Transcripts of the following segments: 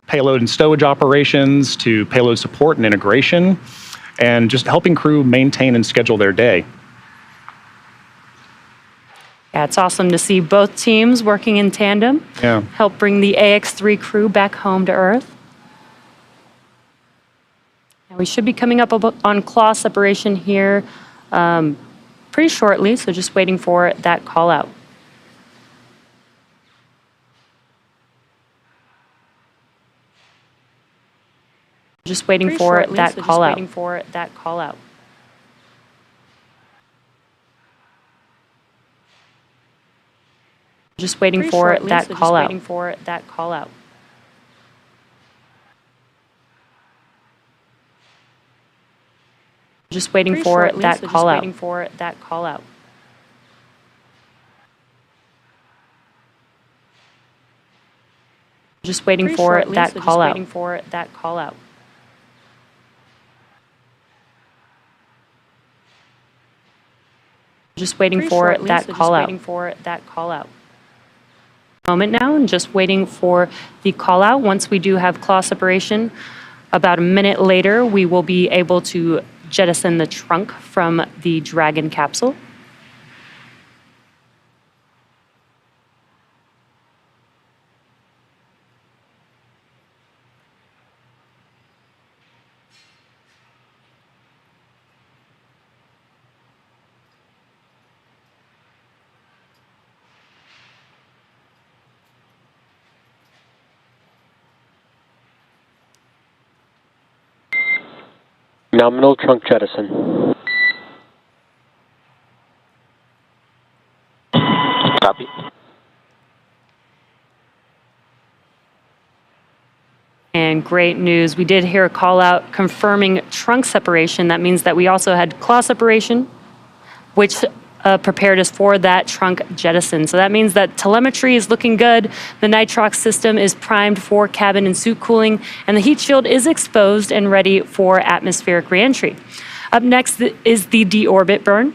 payload and stowage operations to payload support and integration, and just helping crew maintain and schedule their day. Yeah, it's awesome to see both teams working in tandem. Yeah. Help bring the AX-3 crew back home to Earth. And we should be coming up on claw separation here pretty shortly, so just waiting for that call out. Just waiting for that call out. Just waiting for that call out. Just waiting for that call out. Just waiting for that call out. Just waiting for that call out. Moment now, and just waiting for the call out. Once we do have claw separation, about a minute later, we will be able to jettison the trunk from the Dragon capsule. Nominal trunk jettison. Copy. And great news, we did hear a call out confirming trunk separation. That means that we also had claw separation, which prepared us for that trunk jettison. So that means that telemetry is looking good, the nitrox system is primed for cabin and suit cooling, and the heat shield is exposed and ready for atmospheric reentry. Up next is the deorbit burn.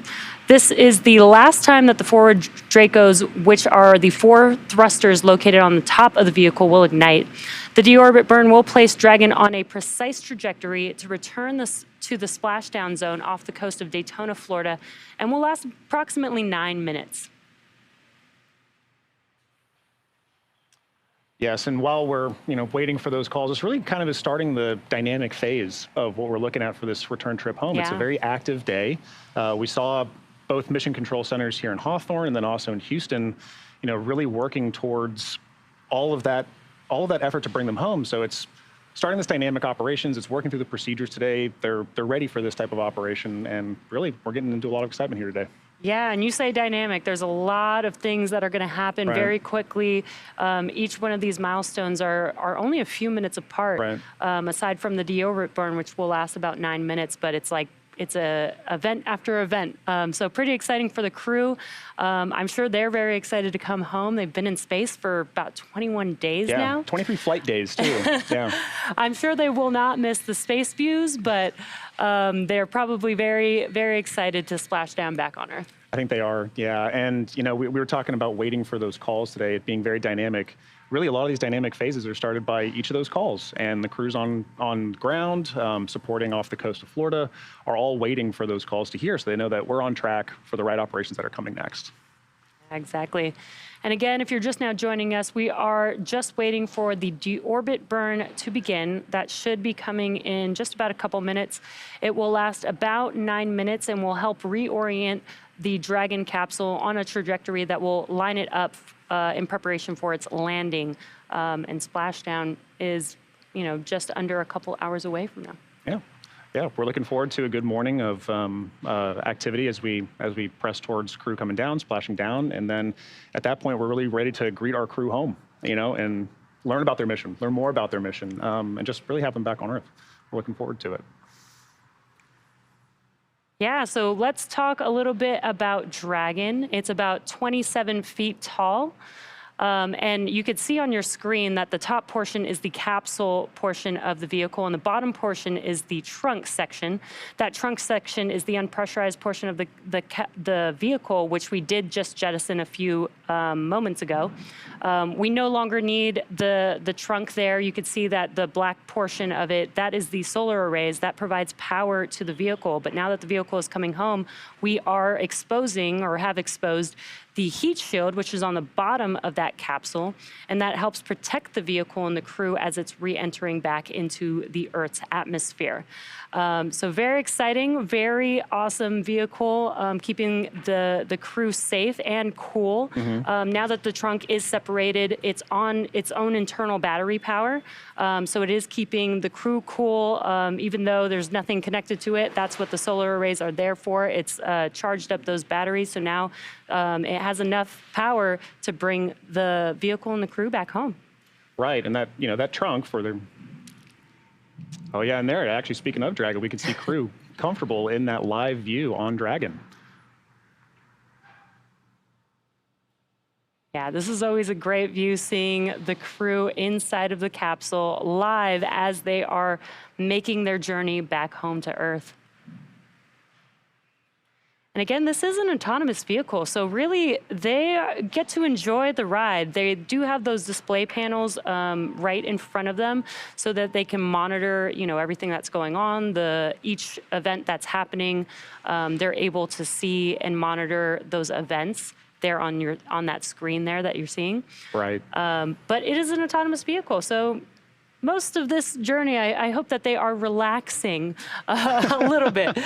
This is the last time that the forward Dracos, which are the 4 thrusters located on the top of the vehicle, will ignite. The deorbit burn will place Dragon on a precise trajectory to return to the splashdown zone off the coast of Daytona, Florida, and will last approximately 9 minutes. Yes, and while we're waiting for those calls, it's really kind of is starting the dynamic phase of what we're looking at for this return trip home. Yeah. It's a very active day. We saw both mission control centers here in Hawthorne and then also in Houston, really working towards all of that effort to bring them home. So it's starting this dynamic operations. It's working through the procedures today. They're ready for this type of operation, and really we're getting into a lot of excitement here today. Yeah, and you say dynamic. There's a lot of things that are going to happen very quickly. Each one of these milestones are only a few minutes apart, aside from the deorbit burn, which will last about 9 minutes, but it's like it's a event after event. So pretty exciting for the crew. I'm sure they're very excited to come home. They've been in space for about 21 days now. 23 flight days too. Yeah. I'm sure they will not miss the space views, but they're probably very, very excited to splash down back on Earth. I think they are, yeah. And we were talking about waiting for those calls today, it being very dynamic. Really, a lot of these dynamic phases are started by each of those calls, and the crews on ground, supporting off the coast of Florida, are all waiting for those calls to hear, so they know that we're on track for the right operations that are coming next. Exactly. And again, if you're just now joining us, we are just waiting for the deorbit burn to begin. That should be coming in just about a couple minutes. It will last about 9 minutes and will help reorient the Dragon capsule on a trajectory that will line it up in preparation for its landing. And splashdown is, just under a couple hours away from now. Yeah, we're looking forward to a good morning of activity as we press towards crew coming down, splashing down, and then at that point we're really ready to greet our crew home, and learn about their mission, learn more about their mission, and just really have them back on Earth. We're looking forward to it. Yeah, so let's talk a little bit about Dragon. It's about 27 feet tall. And you could see on your screen that the top portion is the capsule portion of the vehicle, and the bottom portion is the trunk section. That trunk section is the unpressurized portion of the vehicle, which we did just jettison a few moments ago. We no longer need the trunk there. You could see that the black portion of it, that is the solar arrays that provides power to the vehicle. But now that the vehicle is coming home, we are exposing, or have exposed, the heat shield, which is on the bottom of that capsule, and that helps protect the vehicle and the crew as it's re-entering back into the Earth's atmosphere. So very exciting, very awesome vehicle, keeping the crew safe and cool. Now that the trunk is separated, it's on its own internal battery power, so it is keeping the crew cool, even though there's nothing connected to it. That's what the solar arrays are there for. It's charged up those batteries, so now it has enough power to bring the vehicle and the crew back home. Right, and that, that trunk for their... Oh yeah, and there, actually, speaking of Dragon, we can see crew comfortable in that live view on Dragon. Yeah, this is always a great view, seeing the crew inside of the capsule live as they are making their journey back home to Earth. And again, this is an autonomous vehicle, so really they get to enjoy the ride. They do have those display panels right in front of them so that they can monitor, everything that's going on, each event that's happening. They're able to see and monitor those events there on that screen there that you're seeing. Right. But it is an autonomous vehicle, so most of this journey, I hope that they are relaxing a little bit.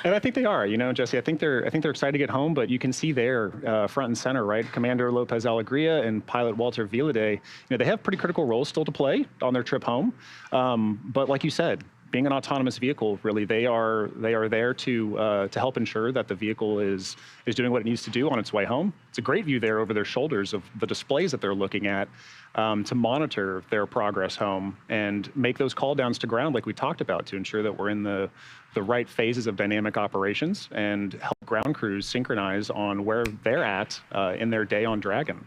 And I think they are, Jesse. I think they're excited to get home. But you can see there, front and center, right, Commander Lopez Alegria and pilot Walter Villaday. They have pretty critical roles still to play on their trip home. But like you said, being an autonomous vehicle, really, they are there to help ensure that the vehicle is doing what it needs to do on its way home. It's a great view there over their shoulders of the displays that they're looking at to monitor their progress home and make those call downs to ground, like we talked about, to ensure that we're in the right phases of dynamic operations and help ground crews synchronize on where they're at in their day on Dragon.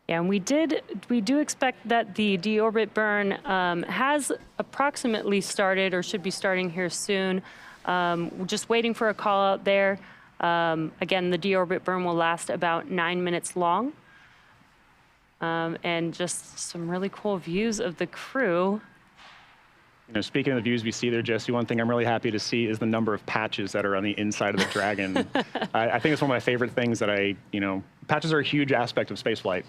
Yeah, and we do expect that the deorbit burn has approximately started, or should be starting here soon. We're just waiting for a call out there. Again, the deorbit burn will last about 9 minutes long. And just some really cool views of the crew. Speaking of the views we see there, Jesse, one thing I'm really happy to see is the number of patches that are on the inside of the Dragon. I think it's one of my favorite things that patches are a huge aspect of spaceflight.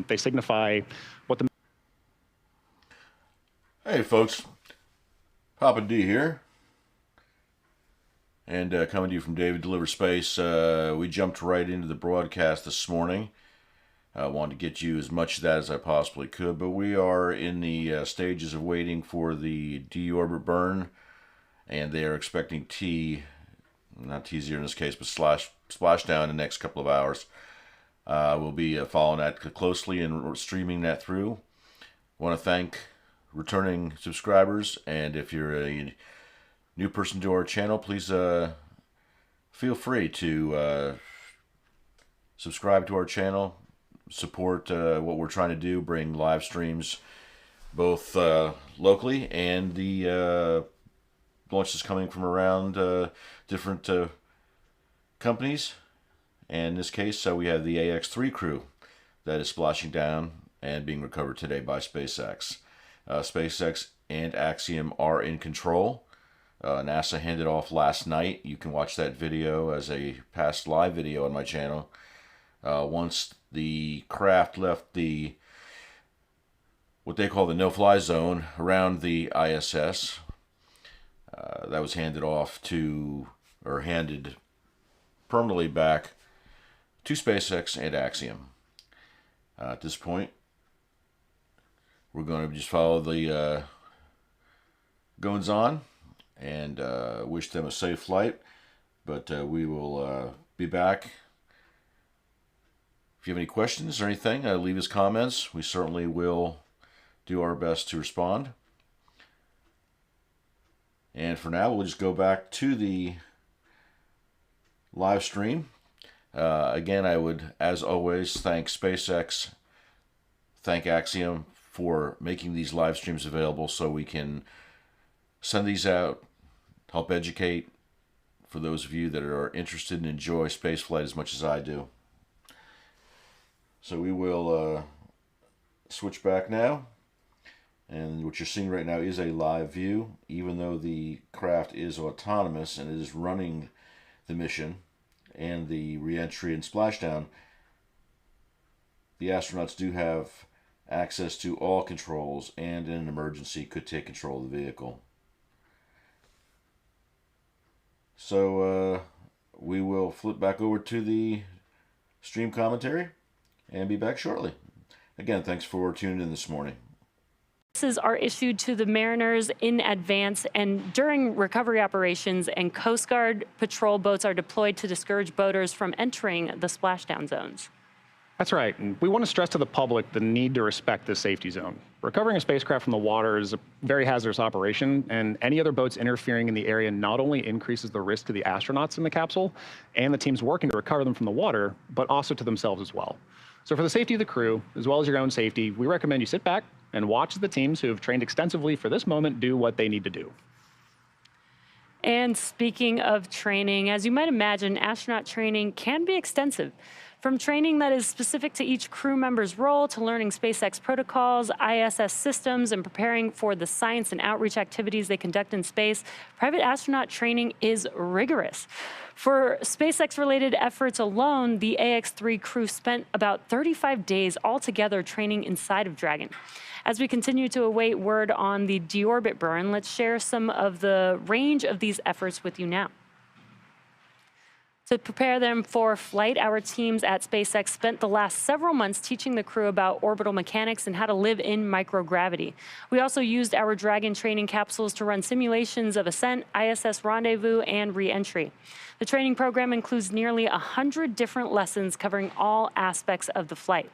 They signify what the... Hey folks, Papa D here. And coming to you from David Deliver Space. We jumped right into the broadcast this morning. I wanted to get you as much of that as I possibly could, but we are in the stages of waiting for the deorbit burn, and they are expecting not T0 in this case, but splashdown in the next couple of hours. We'll be following that closely and streaming that through. I want to thank returning subscribers, and if you're a new person to our channel, please feel free to subscribe to our channel. Support what we're trying to do, bring live streams both locally and the launches coming from around different companies. And in this case, we have the AX-3 crew that is splashing down and being recovered today by SpaceX. SpaceX and Axiom are in control. NASA handed off last night. You can watch that video as a past live video on my channel. Once the craft left what they call the no-fly zone around the ISS, that was handed permanently back to SpaceX and Axiom. At this point, we're going to just follow the goings on and wish them a safe flight, but we will be back. If you have any questions or anything, leave us comments. We certainly will do our best to respond. And for now, we'll just go back to the live stream. Again, I would, as always, thank SpaceX, thank Axiom for making these live streams available so we can send these out, help educate for those of you that are interested and enjoy spaceflight as much as I do. So we will switch back now. And what you're seeing right now is a live view, even though the craft is autonomous and it is running the mission and the re-entry and splashdown. The astronauts do have access to all controls and in an emergency could take control of the vehicle. So we will flip back over to the stream commentary and be back shortly. Again, thanks for tuning in this morning. Are issued to the mariners in advance and during recovery operations, and Coast Guard patrol boats are deployed to discourage boaters from entering the splashdown zones. That's right, and we want to stress to the public the need to respect this safety zone. Recovering a spacecraft from the water is a very hazardous operation, and any other boats interfering in the area not only increases the risk to the astronauts in the capsule and the teams working to recover them from the water, but also to themselves as well. So for the safety of the crew, as well as your own safety, we recommend you sit back and watch the teams who have trained extensively for this moment do what they need to do. And speaking of training, as you might imagine, astronaut training can be extensive. From training that is specific to each crew member's role to learning SpaceX protocols, ISS systems, and preparing for the science and outreach activities they conduct in space, private astronaut training is rigorous. For SpaceX-related efforts alone, the AX-3 crew spent about 35 days altogether training inside of Dragon. As we continue to await word on the deorbit burn, let's share some of the range of these efforts with you now. To prepare them for flight, our teams at SpaceX spent the last several months teaching the crew about orbital mechanics and how to live in microgravity. We also used our Dragon training capsules to run simulations of ascent, ISS rendezvous, and re-entry. The training program includes nearly 100 different lessons covering all aspects of the flight.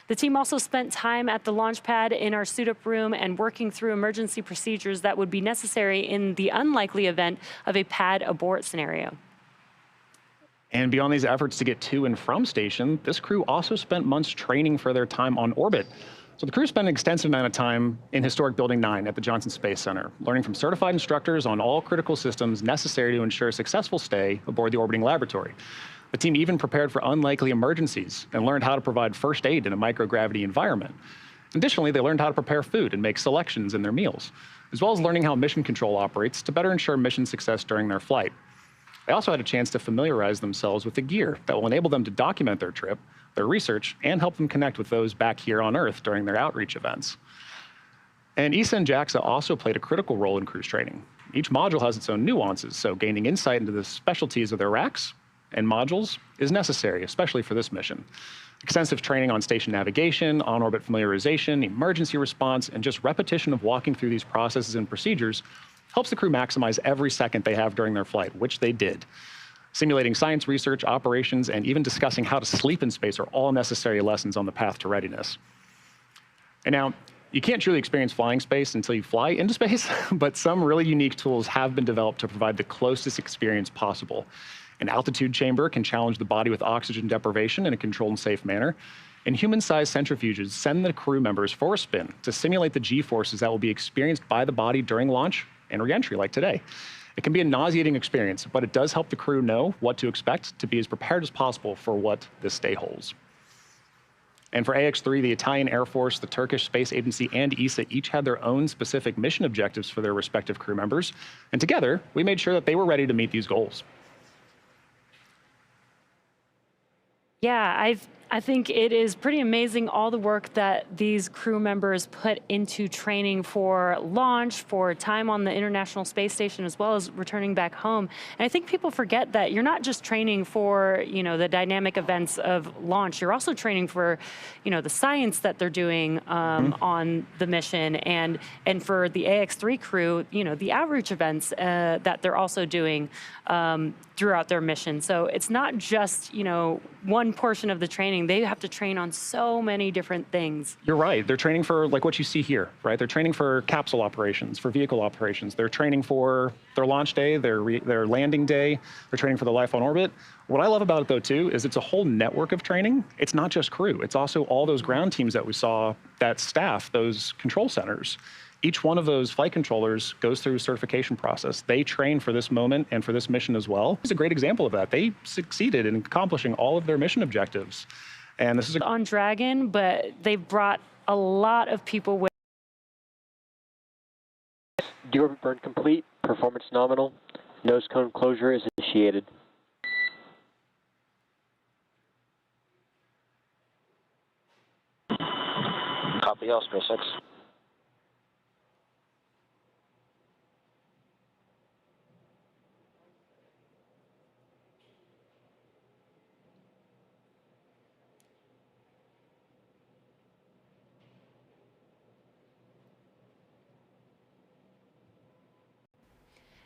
The team also spent time at the launch pad in our suit-up room and working through emergency procedures that would be necessary in the unlikely event of a pad abort scenario. And beyond these efforts to get to and from station, this crew also spent months training for their time on orbit. So the crew spent an extensive amount of time in historic Building 9 at the Johnson Space Center, learning from certified instructors on all critical systems necessary to ensure a successful stay aboard the orbiting laboratory. The team even prepared for unlikely emergencies and learned how to provide first aid in a microgravity environment. Additionally, they learned how to prepare food and make selections in their meals, as well as learning how mission control operates to better ensure mission success during their flight. They also had a chance to familiarize themselves with the gear that will enable them to document their trip, their research, and help them connect with those back here on Earth during their outreach events. And ESA and JAXA also played a critical role in cruise training. Each module has its own nuances, so gaining insight into the specialties of their racks and modules is necessary, especially for this mission. Extensive training on station navigation, on-orbit familiarization, emergency response, and just repetition of walking through these processes and procedures helps the crew maximize every second they have during their flight, which they did. Simulating science research, operations, and even discussing how to sleep in space are all necessary lessons on the path to readiness. And now, you can't truly experience flying space until you fly into space, but some really unique tools have been developed to provide the closest experience possible. An altitude chamber can challenge the body with oxygen deprivation in a controlled and safe manner, and human-sized centrifuges send the crew members for a spin to simulate the G-forces that will be experienced by the body during launch and re-entry like today. It can be a nauseating experience, but it does help the crew know what to expect to be as prepared as possible for what this day holds. And for AX-3, the Italian Air Force, the Turkish Space Agency, and ESA each had their own specific mission objectives for their respective crew members, and together, we made sure that they were ready to meet these goals. Yeah, I think it is pretty amazing all the work that these crew members put into training for launch, for time on the International Space Station, as well as returning back home. And I think people forget that you're not just training for, the dynamic events of launch. You're also training for, the science that they're doing on the mission, and for the AX-3 crew, the outreach events that they're also doing throughout their mission. So it's not just, one portion of the training training. They have to train on so many different things. You're right. They're training for like what you see here, right? They're training for capsule operations, for vehicle operations. They're training for their launch day, their landing day. They're training for the life on orbit. What I love about it, though, too, is it's a whole network of training. It's not just crew. It's also all those ground teams that we saw that staff those control centers. Each one of those flight controllers goes through a certification process. They train for this moment and for this mission as well. It's a great example of that. They succeeded in accomplishing all of their mission objectives. And this is on Dragon, but they've brought a lot of people with. Deorbit burn complete. Performance nominal. Nose cone closure is initiated. Copy all, SpaceX.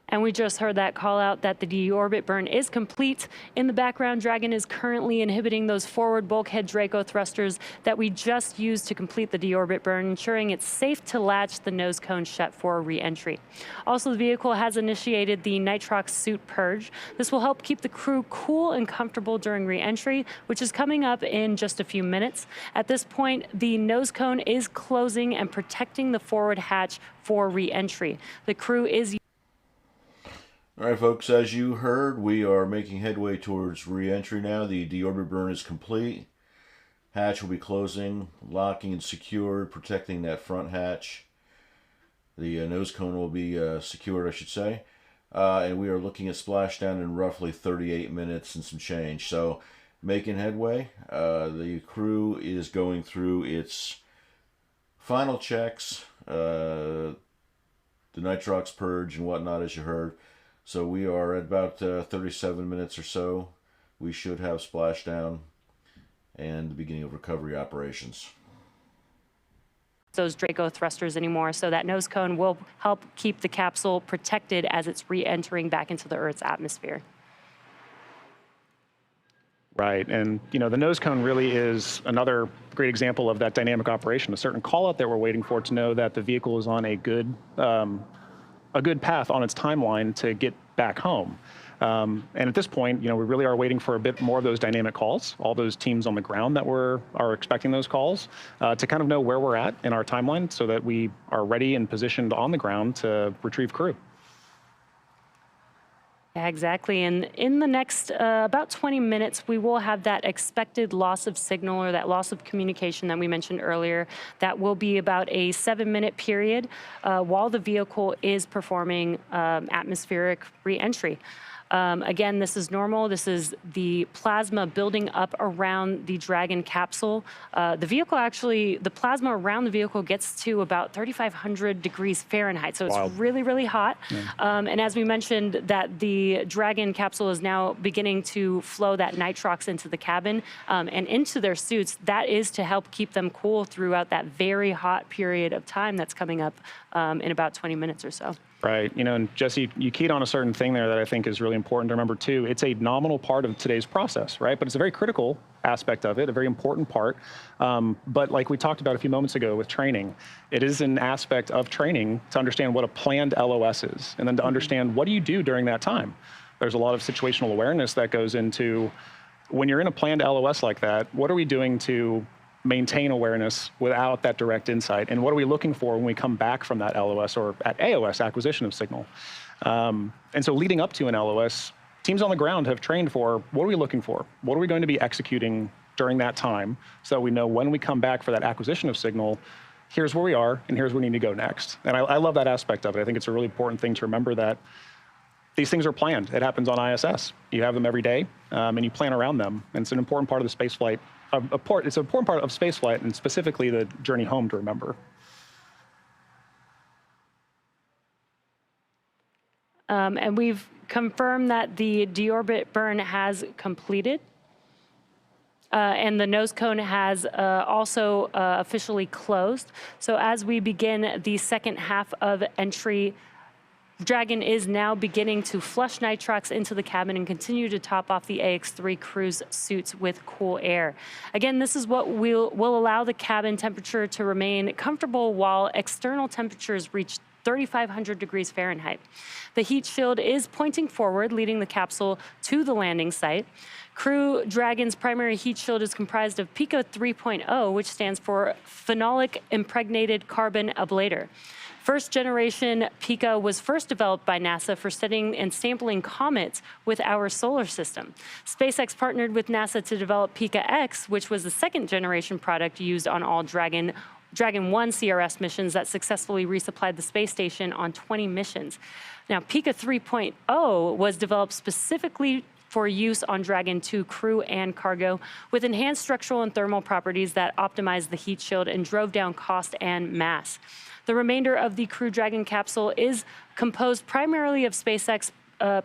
And we just heard that call out that the deorbit burn is complete. In the background, Dragon is currently inhibiting those forward bulkhead Draco thrusters that we just used to complete the deorbit burn, ensuring it's safe to latch the nose cone shut for re-entry. Also, the vehicle has initiated the nitrox suit purge. This will help keep the crew cool and comfortable during re-entry, which is coming up in just a few minutes. At this point, the nose cone is closing and protecting the forward hatch for re-entry. The crew is. All right, folks, as you heard, we are making headway towards re-entry now. The deorbit burn is complete. Hatch will be closing, locking and secured, protecting that front hatch. The nose cone will be secured, I should say. And we are looking at splashdown in roughly 38 minutes and some change. So, making headway. The crew is going through its final checks, the nitrox purge and whatnot, as you heard. So we are at about 37 minutes or so. We should have splashdown and the beginning of recovery operations. Those Draco thrusters anymore, so that nose cone will help keep the capsule protected as it's re-entering back into the Earth's atmosphere. Right, and the nose cone really is another great example of that dynamic operation, a certain call out that we're waiting for to know that the vehicle is on a good path on its timeline to get back home. And at this point, we really are waiting for a bit more of those dynamic calls, all those teams on the ground that are expecting those calls, to kind of know where we're at in our timeline so that we are ready and positioned on the ground to retrieve crew. Yeah, exactly. And in the next about 20 minutes, we will have that expected loss of signal or that loss of communication that we mentioned earlier. That will be about a 7-minute period while the vehicle is performing atmospheric re-entry. Again, this is normal. This is the plasma building up around the Dragon capsule. The plasma around the vehicle gets to about 3,500 degrees Fahrenheit. So it's really, really hot. Yeah. And as we mentioned, that the Dragon capsule is now beginning to flow that nitrox into the cabin and into their suits. That is to help keep them cool throughout that very hot period of time that's coming up in about 20 minutes or so. Right. And Jesse, you keyed on a certain thing there that I think is really important to remember, too. It's a nominal part of today's process, right? But it's a very critical aspect of it, a very important part. But like we talked about a few moments ago with training, it is an aspect of training to understand what a planned LOS is, and then to understand what do you do during that time. There's a lot of situational awareness that goes into when you're in a planned LOS like that, what are we doing to maintain awareness without that direct insight? And what are we looking for when we come back from that LOS or at AOS, acquisition of signal? And so leading up to an LOS, teams on the ground have trained for what are we looking for? What are we going to be executing during that time so that we know when we come back for that acquisition of signal, here's where we are and here's where we need to go next. And I love that aspect of it. I think it's a really important thing to remember that these things are planned. It happens on ISS. You have them every day and you plan around them. And it's an important part of the space flight. It's an important part of spaceflight, and specifically the journey home to remember. And we've confirmed that the deorbit burn has completed. And the nose cone has also officially closed. So as we begin the second half of entry Dragon is now beginning to flush nitrox into the cabin and continue to top off the AX-3 cruise suits with cool air. Again, this is what will allow the cabin temperature to remain comfortable while external temperatures reach 3,500 degrees Fahrenheit. The heat shield is pointing forward, leading the capsule to the landing site. Crew Dragon's primary heat shield is comprised of Pica 3.0, which stands for Phenolic Impregnated Carbon Ablator. First generation Pica was first developed by NASA for studying and sampling comets with our solar system. SpaceX partnered with NASA to develop Pica X, which was the second generation product used on all Dragon 1 CRS missions that successfully resupplied the space station on 20 missions. Now, Pica 3.0 was developed specifically for use on Dragon 2 crew and cargo, with enhanced structural and thermal properties that optimized the heat shield and drove down cost and mass. The remainder of the Crew Dragon capsule is composed primarily of SpaceX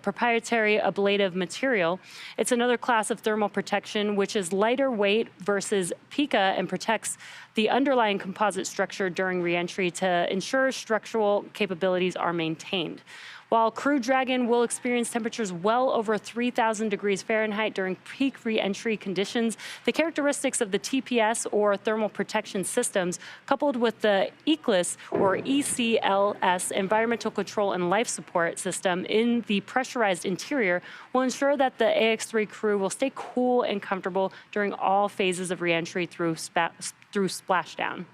proprietary ablative material. It's another class of thermal protection, which is lighter weight versus Pica and protects the underlying composite structure during reentry to ensure structural capabilities are maintained. While Crew Dragon will experience temperatures well over 3,000 degrees Fahrenheit during peak re-entry conditions, the characteristics of the TPS or thermal protection systems, coupled with the ECLS or ECLS environmental control and life support system in the pressurized interior, will ensure that the AX-3 crew will stay cool and comfortable during all phases of re-entry through splashdown.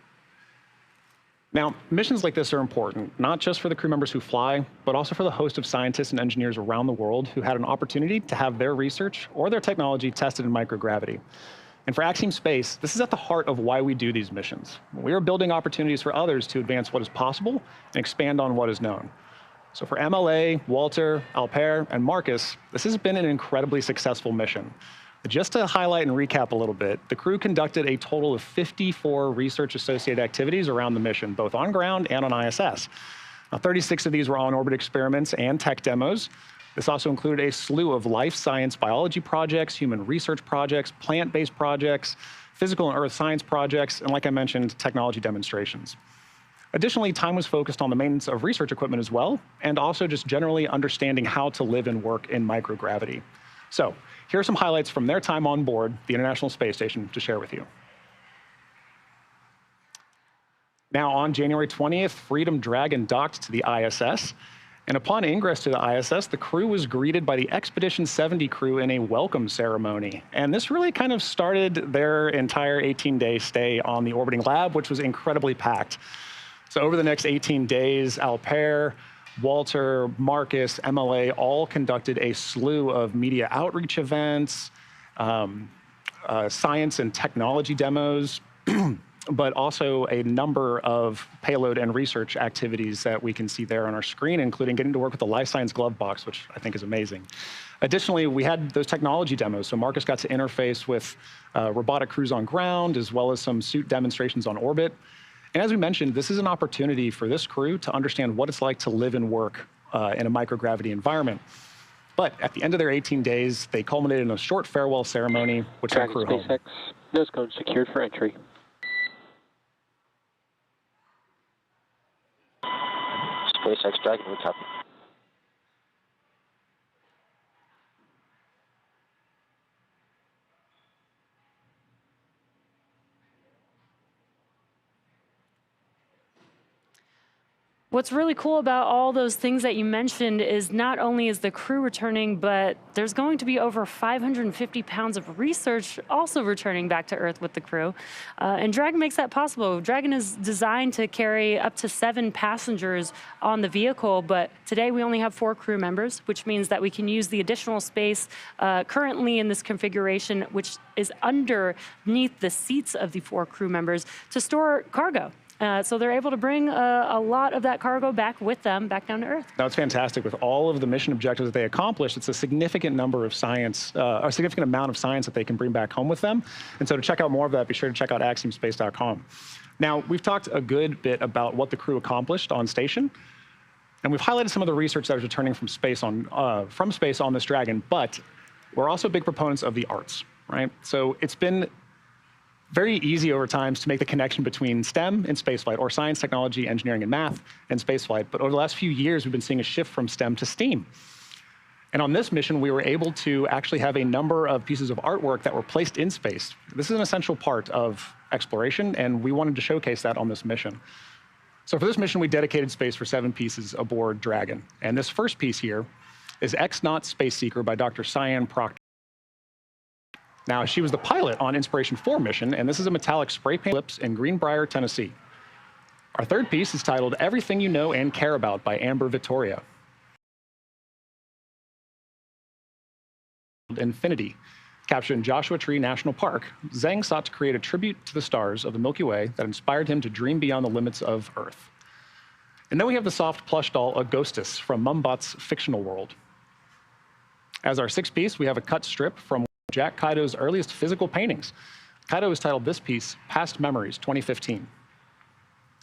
Now, missions like this are important, not just for the crew members who fly, but also for the host of scientists and engineers around the world who had an opportunity to have their research or their technology tested in microgravity. And for Axiom Space, this is at the heart of why we do these missions. We are building opportunities for others to advance what is possible and expand on what is known. So for MLA, Walter, Alper, and Marcus, this has been an incredibly successful mission. Just to highlight and recap a little bit, the crew conducted a total of 54 research-associated activities around the mission, both on ground and on ISS. Now, 36 of these were on-orbit experiments and tech demos. This also included a slew of life science biology projects, human research projects, plant-based projects, physical and earth science projects, and like I mentioned, technology demonstrations. Additionally, time was focused on the maintenance of research equipment as well, and also just generally understanding how to live and work in microgravity. So, here are some highlights from their time on board the International Space Station to share with you. Now, on January 20th, Freedom Dragon docked to the ISS. And upon ingress to the ISS, the crew was greeted by the Expedition 70 crew in a welcome ceremony. And this really kind of started their entire 18-day stay on the orbiting lab, which was incredibly packed. So over the next 18 days, Alper, Walter, Marcus, MLA all conducted a slew of media outreach events, science and technology demos, but also a number of payload and research activities that we can see there on our screen, including getting to work with the Life Science Glove Box, which I think is amazing. Additionally, we had those technology demos. So Marcus got to interface with robotic crews on ground, as well as some suit demonstrations on orbit. And as we mentioned, this is an opportunity for this crew to understand what it's like to live and work in a microgravity environment. But at the end of their 18 days, they culminated in a short farewell ceremony, which sent crew home. SpaceX, nose cone secured for entry. SpaceX Dragon, what's up? What's really cool about all those things that you mentioned is not only is the crew returning, but there's going to be over 550 pounds of research also returning back to Earth with the crew. And Dragon makes that possible. Dragon is designed to carry up to 7 passengers on the vehicle, but today we only have 4 crew members, which means that we can use the additional space currently in this configuration, which is underneath the seats of the 4 crew members, to store cargo. So they're able to bring a lot of that cargo back with them, back down to Earth. That's fantastic. With all of the mission objectives that they accomplished, it's a significant number of science, a significant amount of science that they can bring back home with them. And so to check out more of that, be sure to check out axiomspace.com. Now, we've talked a good bit about what the crew accomplished on station, and we've highlighted some of the research that was returning from space on this Dragon, but we're also big proponents of the arts, right? So it's been very easy over time to make the connection between STEM and spaceflight, or science, technology, engineering, and math and spaceflight. But over the last few years, we've been seeing a shift from STEM to STEAM. And on this mission, we were able to actually have a number of pieces of artwork that were placed in space. This is an essential part of exploration, and we wanted to showcase that on this mission. So for this mission, we dedicated space for 7 pieces aboard Dragon. And this first piece here is X-Naught Space Seeker by Dr. Cyan Proctor. Now, she was the pilot on Inspiration 4 mission, and this is a metallic spray paint ellipse in Greenbrier, Tennessee. Our third piece is titled Everything You Know and Care About by Amber Vittoria. Infinity, captured in Joshua Tree National Park, Zhang sought to create a tribute to the stars of the Milky Way that inspired him to dream beyond the limits of Earth. And then we have the soft plush doll Augustus from Mumbot's fictional world. As our 6th piece, we have a cut strip from Jack Kaido's earliest physical paintings. Kaido has titled this piece, Past Memories, 2015.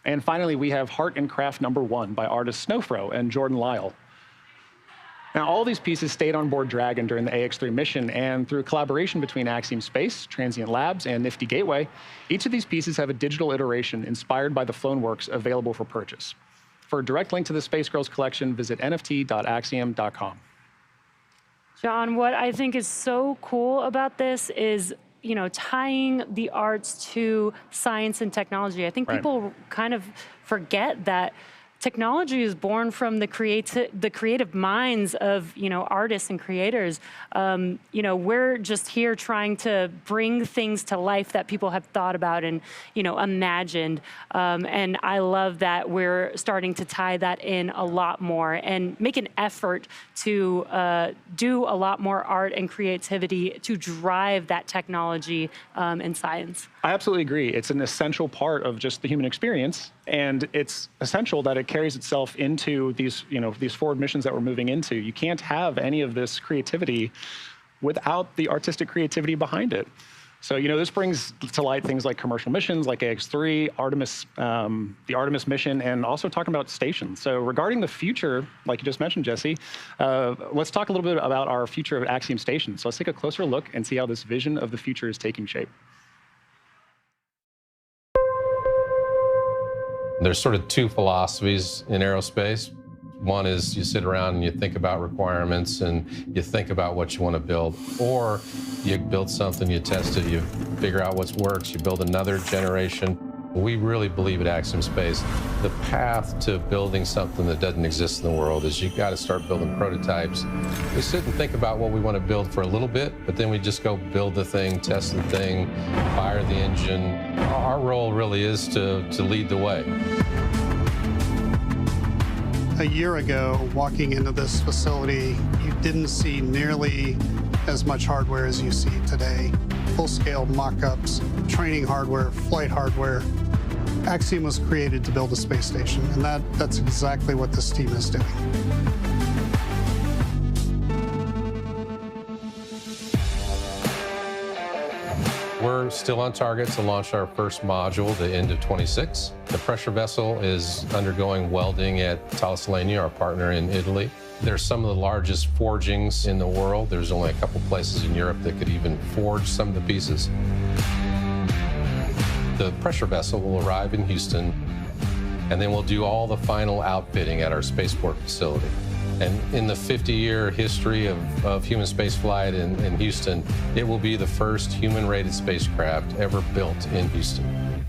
And finally, we have Heart and Craft #1 by artists Snowfro and Jordan Lyle. Now, all these pieces stayed on board Dragon during the AX-3 mission, and through collaboration between Axiom Space, Transient Labs, and Nifty Gateway, each of these pieces have a digital iteration inspired by the flown works available for purchase. For a direct link to the Space Girls collection, visit nft.axiom.com. John, what I think is so cool about this is, you know, tying the arts to science and technology. I think people kind of forget that technology is born from the creative minds of, you know, artists and creators. You know, we're just here trying to bring things to life that people have thought about and, you know, imagined. And I love that we're starting to tie that in a lot more and make an effort to do a lot more art and creativity to drive that technology and science. I absolutely agree. It's an essential part of just the human experience, and it's essential that it carries itself into these, you know, these forward missions that we're moving into. You can't have any of this creativity without the artistic creativity behind it. So, you know, this brings to light things like commercial missions like AX-3, Artemis, the Artemis mission, and also talking about stations. So regarding the future, like you just mentioned, Jesse, let's talk a little bit about our future of Axiom Station. So let's take a closer look and see how this vision of the future is taking shape. There's sort of 2 philosophies in aerospace. One is you sit around and you think about requirements and you think about what you want to build. Or you build something, you test it, you figure out what works, you build another generation. We really believe at Axiom Space, the path to building something that doesn't exist in the world is you've got to start building prototypes. We sit and think about what we want to build for a little bit, but then we just go build the thing, test the thing, fire the engine. Our role really is to lead the way. A year ago, walking into this facility, you didn't see nearly as much hardware as you see today. Full-scale mock-ups, training hardware, flight hardware. Axiom was created to build a space station, and that's exactly what this team is doing. We're still on target to launch our first module the end of 26. The pressure vessel is undergoing welding at Talassolenia, our partner in Italy. There's some of the largest forgings in the world. There's only a couple places in Europe that could even forge some of the pieces. The pressure vessel will arrive in Houston, and then we'll do all the final outfitting at our spaceport facility. And in the 50-year history of human spaceflight in Houston, it will be the first human-rated spacecraft ever built in Houston.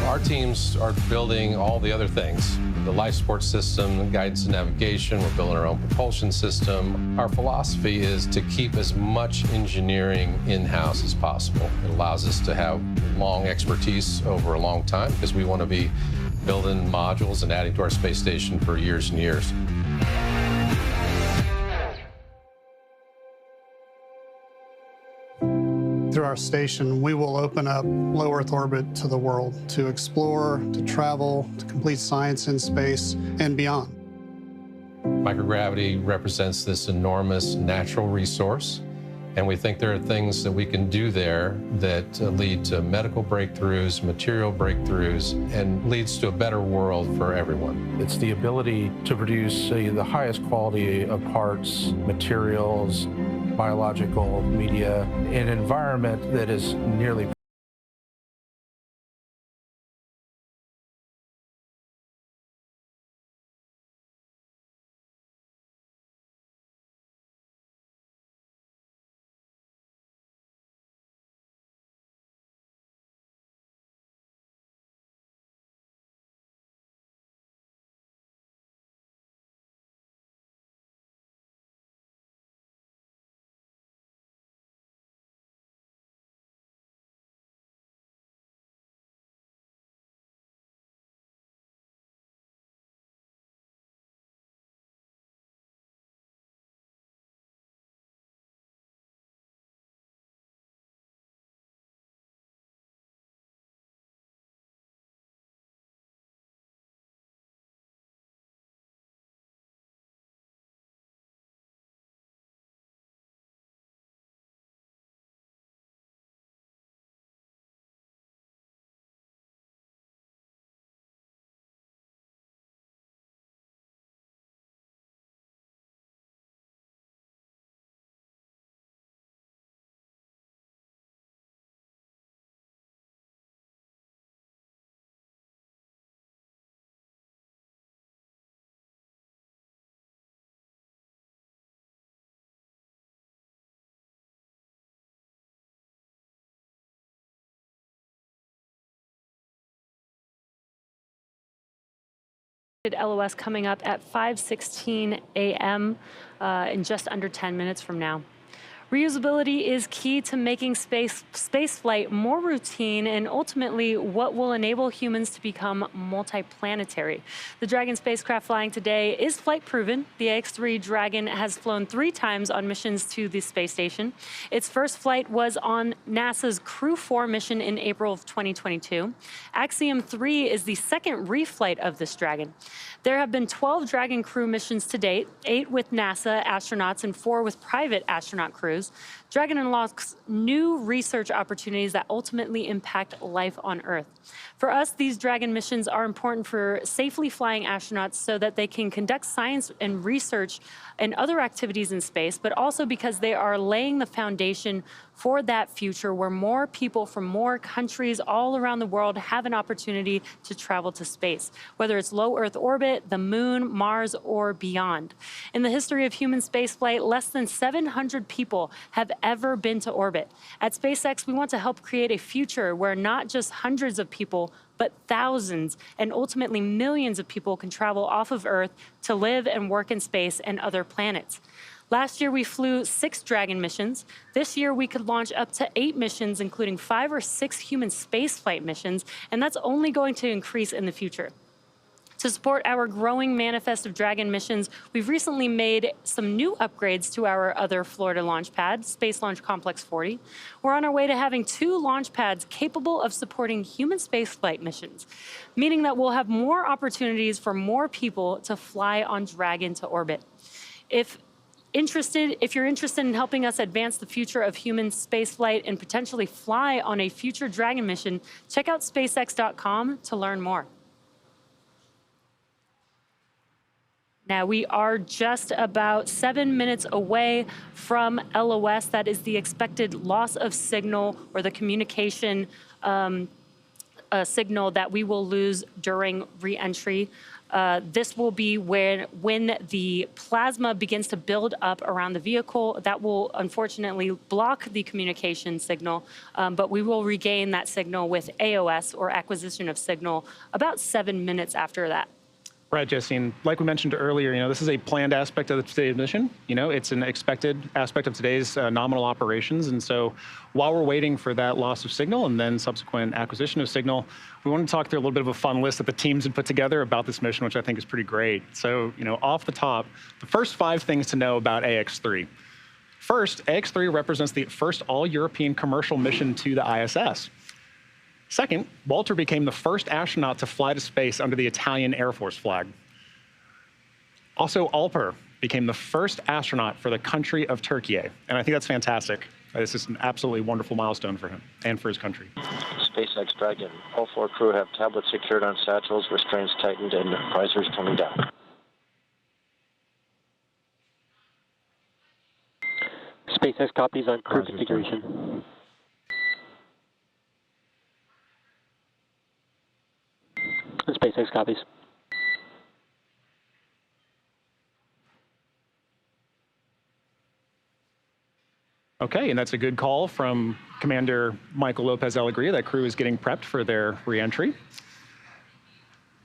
Our teams are building all the other things. The life support system, guidance and navigation, we're building our own propulsion system. Our philosophy is to keep as much engineering in-house as possible. It allows us to have long expertise over a long time because we want to be building modules and adding to our space station for years and years. Through our station, we will open up low Earth orbit to the world to explore, to travel, to complete science in space and beyond. Microgravity represents this enormous natural resource, and we think there are things that we can do there that lead to medical breakthroughs, material breakthroughs, and leads to a better world for everyone. It's the ability to produce the highest quality of parts, materials, biological media, an environment that is nearly LOS coming up at 5:16 a.m. In just under 10 minutes from now. Reusability is key to making spaceflight more routine and ultimately what will enable humans to become multiplanetary. The Dragon spacecraft flying today is flight proven. The AX-3 Dragon has flown 3 times on missions to the space station. Its first flight was on NASA's Crew 4 mission in April of 2022. Axiom 3 is the second reflight of this Dragon. There have been 12 Dragon crew missions to date, 8 with NASA astronauts and 4 with private astronaut crews. Dragon unlocks new research opportunities that ultimately impact life on Earth. For us, these Dragon missions are important for safely flying astronauts so that they can conduct science and research and other activities in space, but also because they are laying the foundation for that future where more people from more countries all around the world have an opportunity to travel to space, whether it's low Earth orbit, the moon, Mars, or beyond. In the history of human spaceflight, less than 700 people have ever been to orbit. At SpaceX, we want to help create a future where not just hundreds of people, but thousands and ultimately millions of people can travel off of Earth to live and work in space and other planets. Last year, we flew 6 Dragon missions. This year, we could launch up to 8 missions, including 5 or 6 human spaceflight missions, and that's only going to increase in the future. To support our growing manifest of Dragon missions, we've recently made some new upgrades to our other Florida launch pad, Space Launch Complex 40. We're on our way to having 2 launch pads capable of supporting human spaceflight missions, meaning that we'll have more opportunities for more people to fly on Dragon to orbit. If you're interested in helping us advance the future of human spaceflight and potentially fly on a future Dragon mission, check out SpaceX.com to learn more. Now, we are just about 7 minutes away from LOS. That is the expected loss of signal or the communication signal that we will lose during re-entry. This will be when the plasma begins to build up around the vehicle. That will unfortunately block the communication signal, but we will regain that signal with AOS, or acquisition of signal, about 7 minutes after that. Right, Jesse, and like we mentioned earlier, this is a planned aspect of today's mission. It's an expected aspect of today's nominal operations. And so while we're waiting for that loss of signal and then subsequent acquisition of signal, we want to talk through a little bit of a fun list that the teams had put together about this mission, which I think is pretty great. So, off the top, the first 5 things to know about AX-3. First, AX-3 represents the first all-European commercial mission to the ISS. Second, Walter became the first astronaut to fly to space under the Italian Air Force flag. Also, Alper became the first astronaut for the country of Turkey, and I think that's fantastic. This is an absolutely wonderful milestone for him and for his country. SpaceX Dragon. All 4 crew have tablets secured on satchels, restraints tightened, and visors coming down. SpaceX copies on crew configuration. SpaceX copies. Okay, and that's a good call from Commander Michael Lopez Alegria. That crew is getting prepped for their reentry.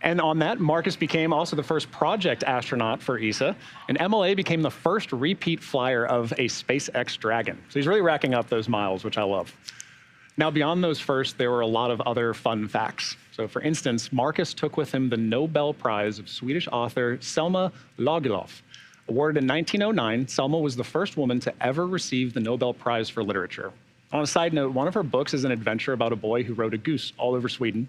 And on that, Marcus became also the first project astronaut for ESA, and MLA became the first repeat flyer of a SpaceX Dragon. So he's really racking up those miles, which I love. Now, beyond those first, there were a lot of other fun facts. So for instance, Marcus took with him the Nobel Prize of Swedish author Selma Lagerlöf. Awarded in 1909, Selma was the first woman to ever receive the Nobel Prize for Literature. On a side note, one of her books is an adventure about a boy who rode a goose all over Sweden.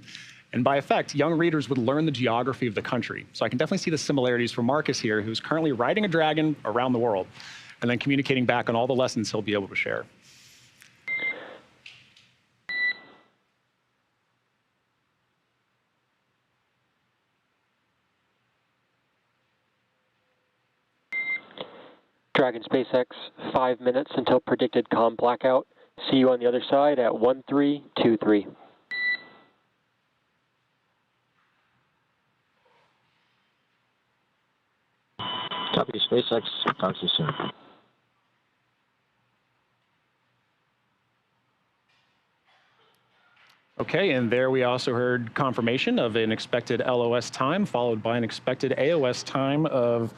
And by effect, young readers would learn the geography of the country. So I can definitely see the similarities for Marcus here, who's currently riding a dragon around the world and then communicating back on all the lessons he'll be able to share. Dragon SpaceX, 5 minutes until predicted comm blackout. See you on the other side at 1323. Copy, SpaceX. Talk to you soon. Okay, and there we also heard confirmation of an expected LOS time, followed by an expected AOS time of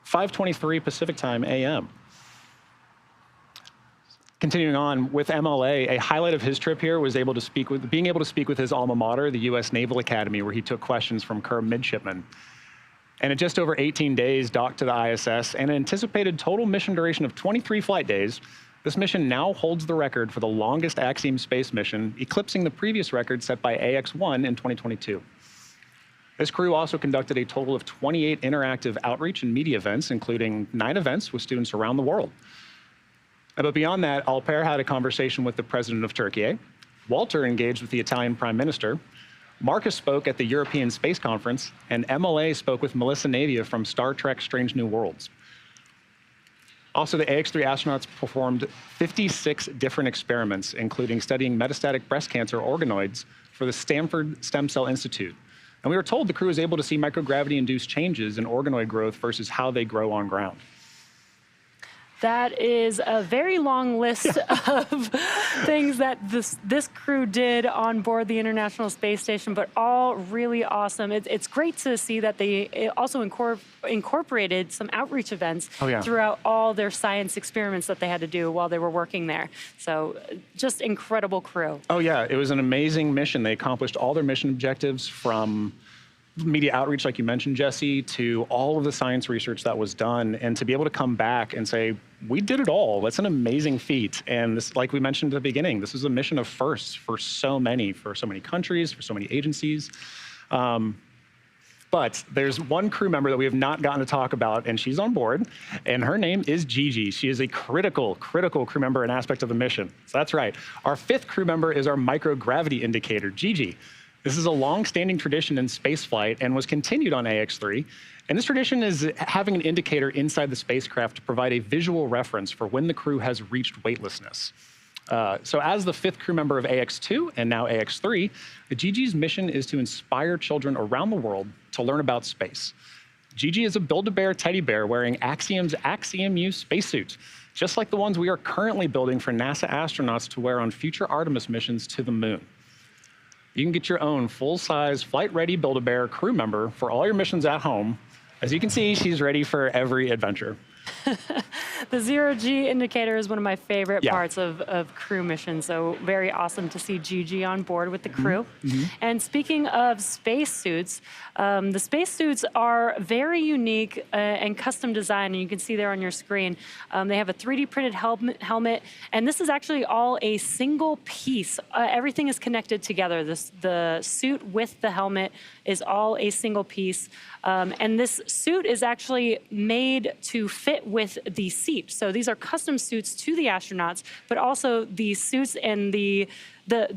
5:23 Pacific Time AM. Continuing on with MLA, a highlight of his trip here was being able to speak with his alma mater, the U.S. Naval Academy, where he took questions from current midshipmen. And in just over 18 days, docked to the ISS, and an anticipated total mission duration of 23 flight days, this mission now holds the record for the longest Axiom space mission, eclipsing the previous record set by AX-1 in 2022. This crew also conducted a total of 28 interactive outreach and media events, including 9 events with students around the world. But beyond that, Alper had a conversation with the president of Turkey. Walter engaged with the Italian prime minister. Marcus spoke at the European Space Conference, and MLA spoke with Melissa Navia from Star Trek Strange New Worlds. Also, the AX-3 astronauts performed 56 different experiments, including studying metastatic breast cancer organoids for the Stanford Stem Cell Institute. And we were told the crew was able to see microgravity-induced changes in organoid growth versus how they grow on ground. That is a very long list of things that this crew did on board the International Space Station, but all really awesome. It's great to see that they also incorporated some outreach events throughout all their science experiments that they had to do while they were working there. So just incredible crew. Oh yeah, it was an amazing mission. They accomplished all their mission objectives, from media outreach, like you mentioned, Jesse, to all of the science research that was done, and to be able to come back and say, we did it all. That's an amazing feat. And this, like we mentioned at the beginning, this is a mission of firsts for so many countries, for so many agencies. But there's one crew member that we have not gotten to talk about, and she's on board, and her name is Gigi. She is a critical crew member and aspect of the mission. So that's right. Our 5th crew member is our microgravity indicator, Gigi. This is a long-standing tradition in spaceflight and was continued on AX-3. And this tradition is having an indicator inside the spacecraft to provide a visual reference for when the crew has reached weightlessness. So as the 5th crew member of AX-2 and now AX-3, the Gigi's mission is to inspire children around the world to learn about space. Gigi is a Build-A-Bear teddy bear wearing Axiom's Axiom-U spacesuit, just like the ones we are currently building for NASA astronauts to wear on future Artemis missions to the moon. You can get your own full-size, flight-ready Build-A-Bear crew member for all your missions at home. As you can see, she's ready for every adventure. The zero-G indicator is one of my favorite parts of crew missions, so very awesome to see Gigi on board with the crew. And speaking of spacesuits, the spacesuits are very unique and custom designed, and you can see there on your screen. They have a 3D printed helmet, and this is actually all a single piece. Everything is connected together. The suit with the helmet is all a single piece. And this suit is actually made to fit with the seat. So these are custom suits to the astronauts, but also the suits and the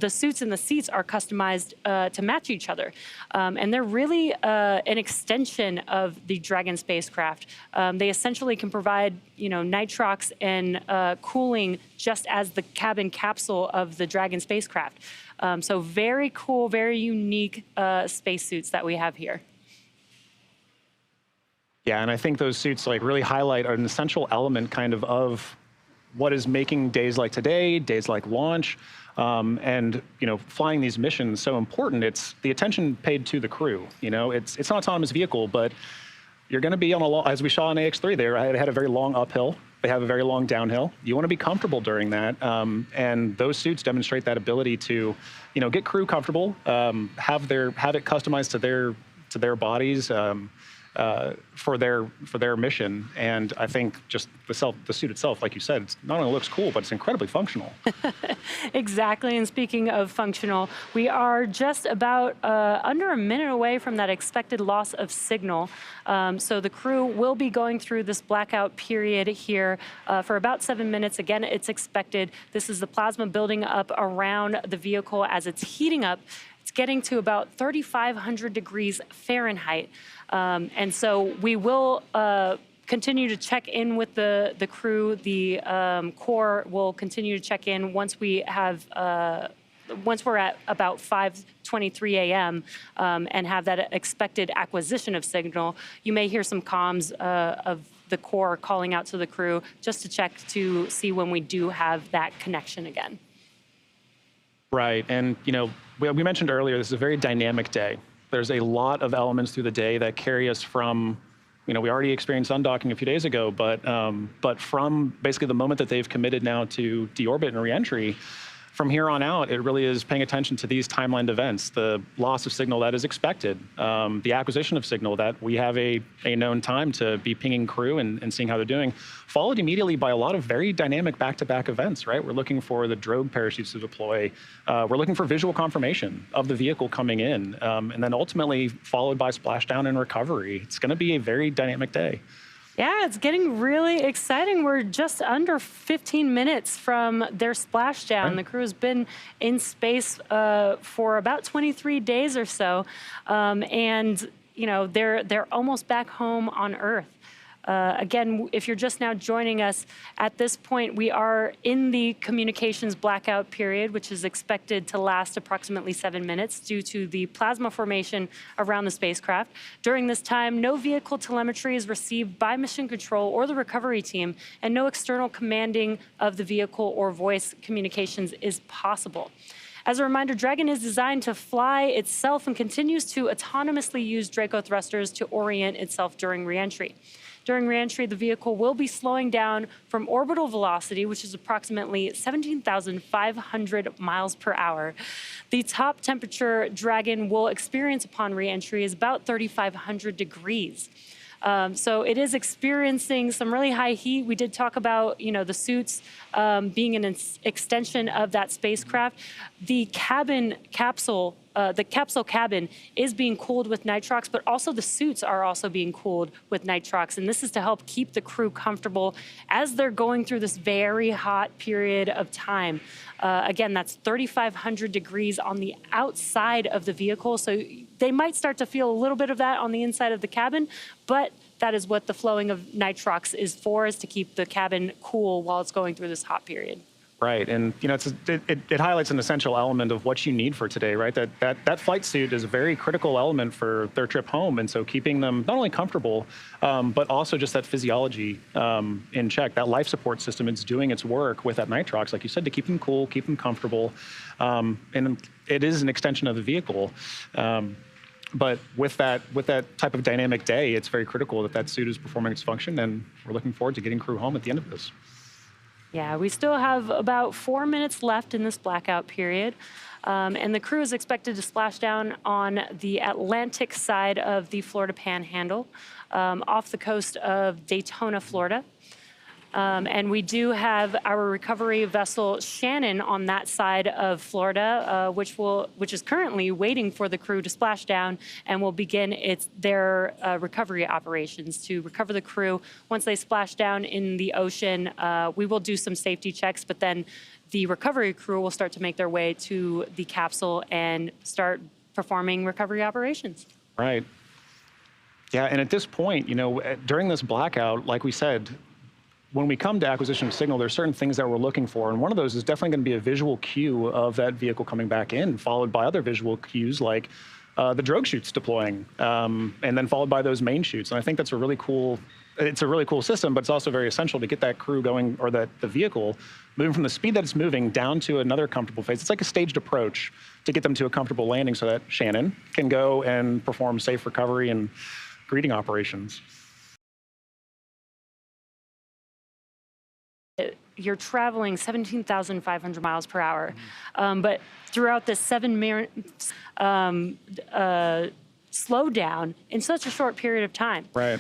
suits and the seats are customized to match each other. And they're really an extension of the Dragon spacecraft. They essentially can provide, nitrox and cooling just as the cabin capsule of the Dragon spacecraft. So very cool, very unique spacesuits that we have here. Yeah, and I think those suits really highlight an essential element of what is making days like today, days like launch, and flying these missions so important. It's the attention paid to the crew. It's an autonomous vehicle, but you're going to be on a long, as we saw on AX-3 there, they had a very long uphill. They have a very long downhill. You want to be comfortable during that, and those suits demonstrate that ability to, get crew comfortable, have it customized to their bodies. For their mission, and I think just the suit itself, like you said, it not only looks cool, but it's incredibly functional. Exactly, and speaking of functional, we are just about under a minute away from that expected loss of signal. So the crew will be going through this blackout period here for about 7 minutes. Again, it's expected. This is the plasma building up around the vehicle as it's heating up. It's getting to about 3,500 degrees Fahrenheit. And so we will continue to check in with the crew. The core will continue to check in once we have once we're at about 5:23 a.m. And have that expected acquisition of signal. You may hear some comms of the core calling out to the crew just to check to see when we do have that connection again. Right, and we mentioned earlier, this is a very dynamic day. There's a lot of elements through the day that carry us from, we already experienced undocking a few days ago, but from basically the moment that they've committed now to deorbit and reentry, from here on out, it really is paying attention to these timelined events, the loss of signal that is expected, the acquisition of signal that we have a known time to be pinging crew and seeing how they're doing, followed immediately by a lot of very dynamic back-to-back events, right? We're looking for the drogue parachutes to deploy. We're looking for visual confirmation of the vehicle coming in, and then ultimately followed by splashdown and recovery. It's going to be a very dynamic day. Yeah, it's getting really exciting. We're just under 15 minutes from their splashdown. Right. The crew has been in space for about 23 days or so, and they're almost back home on Earth. Again, if you're just now joining us, at this point, we are in the communications blackout period, which is expected to last approximately 7 minutes due to the plasma formation around the spacecraft. During this time, no vehicle telemetry is received by mission control or the recovery team, and no external commanding of the vehicle or voice communications is possible. As a reminder, Dragon is designed to fly itself and continues to autonomously use Draco thrusters to orient itself during reentry. During reentry, the vehicle will be slowing down from orbital velocity, which is approximately 17,500 miles per hour. The top temperature Dragon will experience upon reentry is about 3,500 degrees. So it is experiencing some really high heat. We did talk about, the suits being an extension of that spacecraft. The capsule cabin is being cooled with nitrox, but also the suits are also being cooled with nitrox. And this is to help keep the crew comfortable as they're going through this very hot period of time. Again, that's 3,500 degrees on the outside of the vehicle. So they might start to feel a little bit of that on the inside of the cabin, but that is what the flowing of nitrox is for, is to keep the cabin cool while it's going through this hot period. Right, and it highlights an essential element of what you need for today, right? That flight suit is a very critical element for their trip home, and so keeping them not only comfortable, but also just that physiology in check. That life support system is doing its work with that nitrox, like you said, to keep them cool, keep them comfortable, and it is an extension of the vehicle. But with that type of dynamic day, it's very critical that suit is performing its function, and we're looking forward to getting crew home at the end of this. Yeah, we still have about 4 minutes left in this blackout period. And the crew is expected to splash down on the Atlantic side of the Florida Panhandle, off the coast of Daytona, Florida. And we do have our recovery vessel Shannon on that side of Florida, which is currently waiting for the crew to splash down and will begin their recovery operations to recover the crew. Once they splash down in the ocean, we will do some safety checks, but then the recovery crew will start to make their way to the capsule and start performing recovery operations. Right. Yeah, and at this point, during this blackout, like we said, when we come to acquisition of signal, there's certain things that we're looking for, and one of those is definitely going to be a visual cue of that vehicle coming back in, followed by other visual cues like the drogue chutes deploying, and then followed by those main chutes. And I think that's a really cool system, but it's also very essential to get that crew going, or the vehicle moving from the speed that it's moving down to another comfortable phase. It's like a staged approach to get them to a comfortable landing so that Shannon can go and perform safe recovery and greeting operations. You're traveling 17,500 miles per hour, but throughout this 7-minute slowdown in such a short period of time. Right.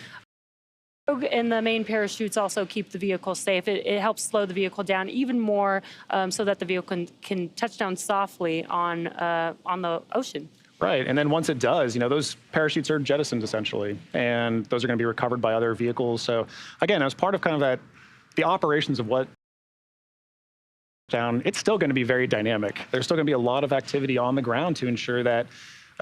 And the main parachutes also keep the vehicle safe. It helps slow the vehicle down even more so that the vehicle can touch down softly on the ocean. Right, and then once it does, those parachutes are jettisoned essentially, and those are going to be recovered by other vehicles. So again, as part of kind of the operations of what down, it's still going to be very dynamic. There's still going to be a lot of activity on the ground to ensure that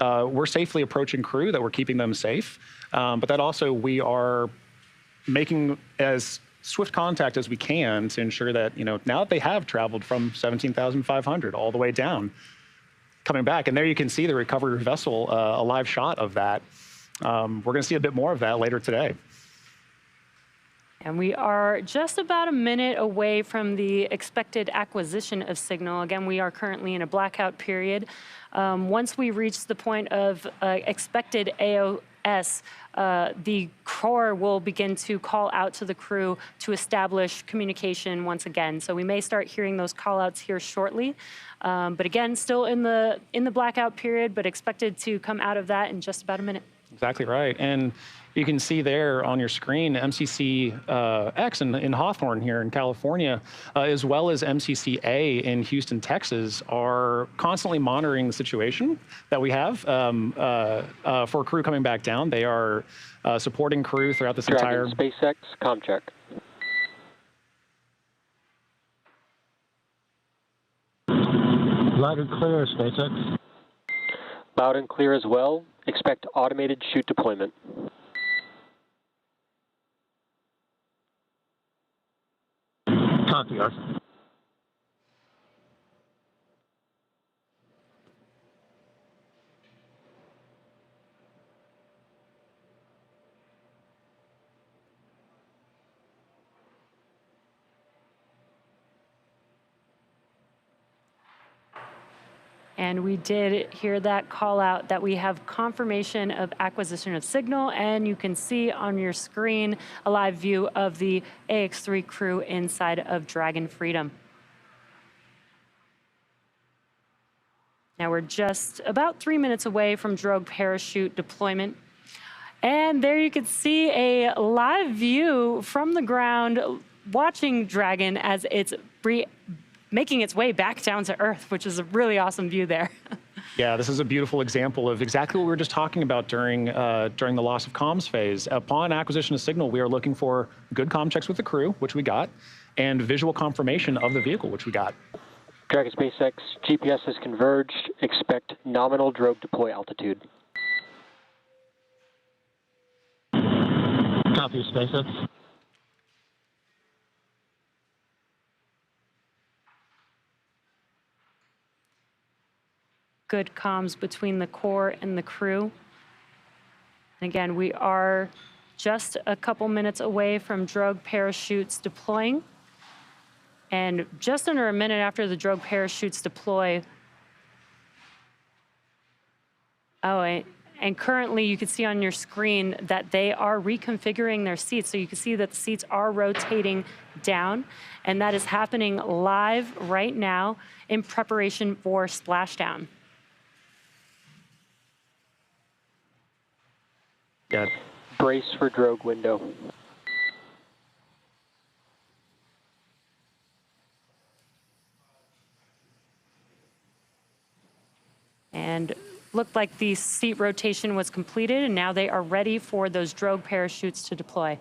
we're safely approaching crew, that we're keeping them safe, but that also we are making as swift contact as we can to ensure that, now that they have traveled from 17,500 all the way down, coming back, and there you can see the recovery vessel, a live shot of that. We're going to see a bit more of that later today. And we are just about a minute away from the expected acquisition of signal. Again, we are currently in a blackout period. Once we reach the point of expected AOS, the Corps will begin to call out to the crew to establish communication once again. So we may start hearing those call outs here shortly. But again, still in the blackout period, but expected to come out of that in just about a minute. Exactly right. And you can see there on your screen MCC-X in Hawthorne here in California, as well as MCC-A in Houston, Texas, are constantly monitoring the situation that we have for crew coming back down. They are supporting crew throughout this entire... SpaceX, comm check. Loud and clear, SpaceX. Loud and clear as well. Expect automated chute deployment. Copy, Arthur. And we did hear that call out that we have confirmation of acquisition of signal, and you can see on your screen a live view of the AX-3 crew inside of Dragon Freedom. Now we're just about 3 minutes away from drogue parachute deployment. And there you can see a live view from the ground watching Dragon as it's making its way back down to Earth, which is a really awesome view there. Yeah, this is a beautiful example of exactly what we were just talking about during the loss of comms phase. Upon acquisition of signal, we are looking for good comm checks with the crew, which we got, and visual confirmation of the vehicle, which we got. Dragon SpaceX, GPS has converged. Expect nominal drogue deploy altitude. Copy, SpaceX. Good comms between the Corps and the crew. And again, we are just a couple minutes away from drogue parachutes deploying. And just under a minute after the drogue parachutes deploy, and currently you can see on your screen that they are reconfiguring their seats. So you can see that the seats are rotating down, and that is happening live right now in preparation for splashdown. Yeah. Brace for drogue window. And looked like the seat rotation was completed, and now they are ready for those drogue parachutes to deploy.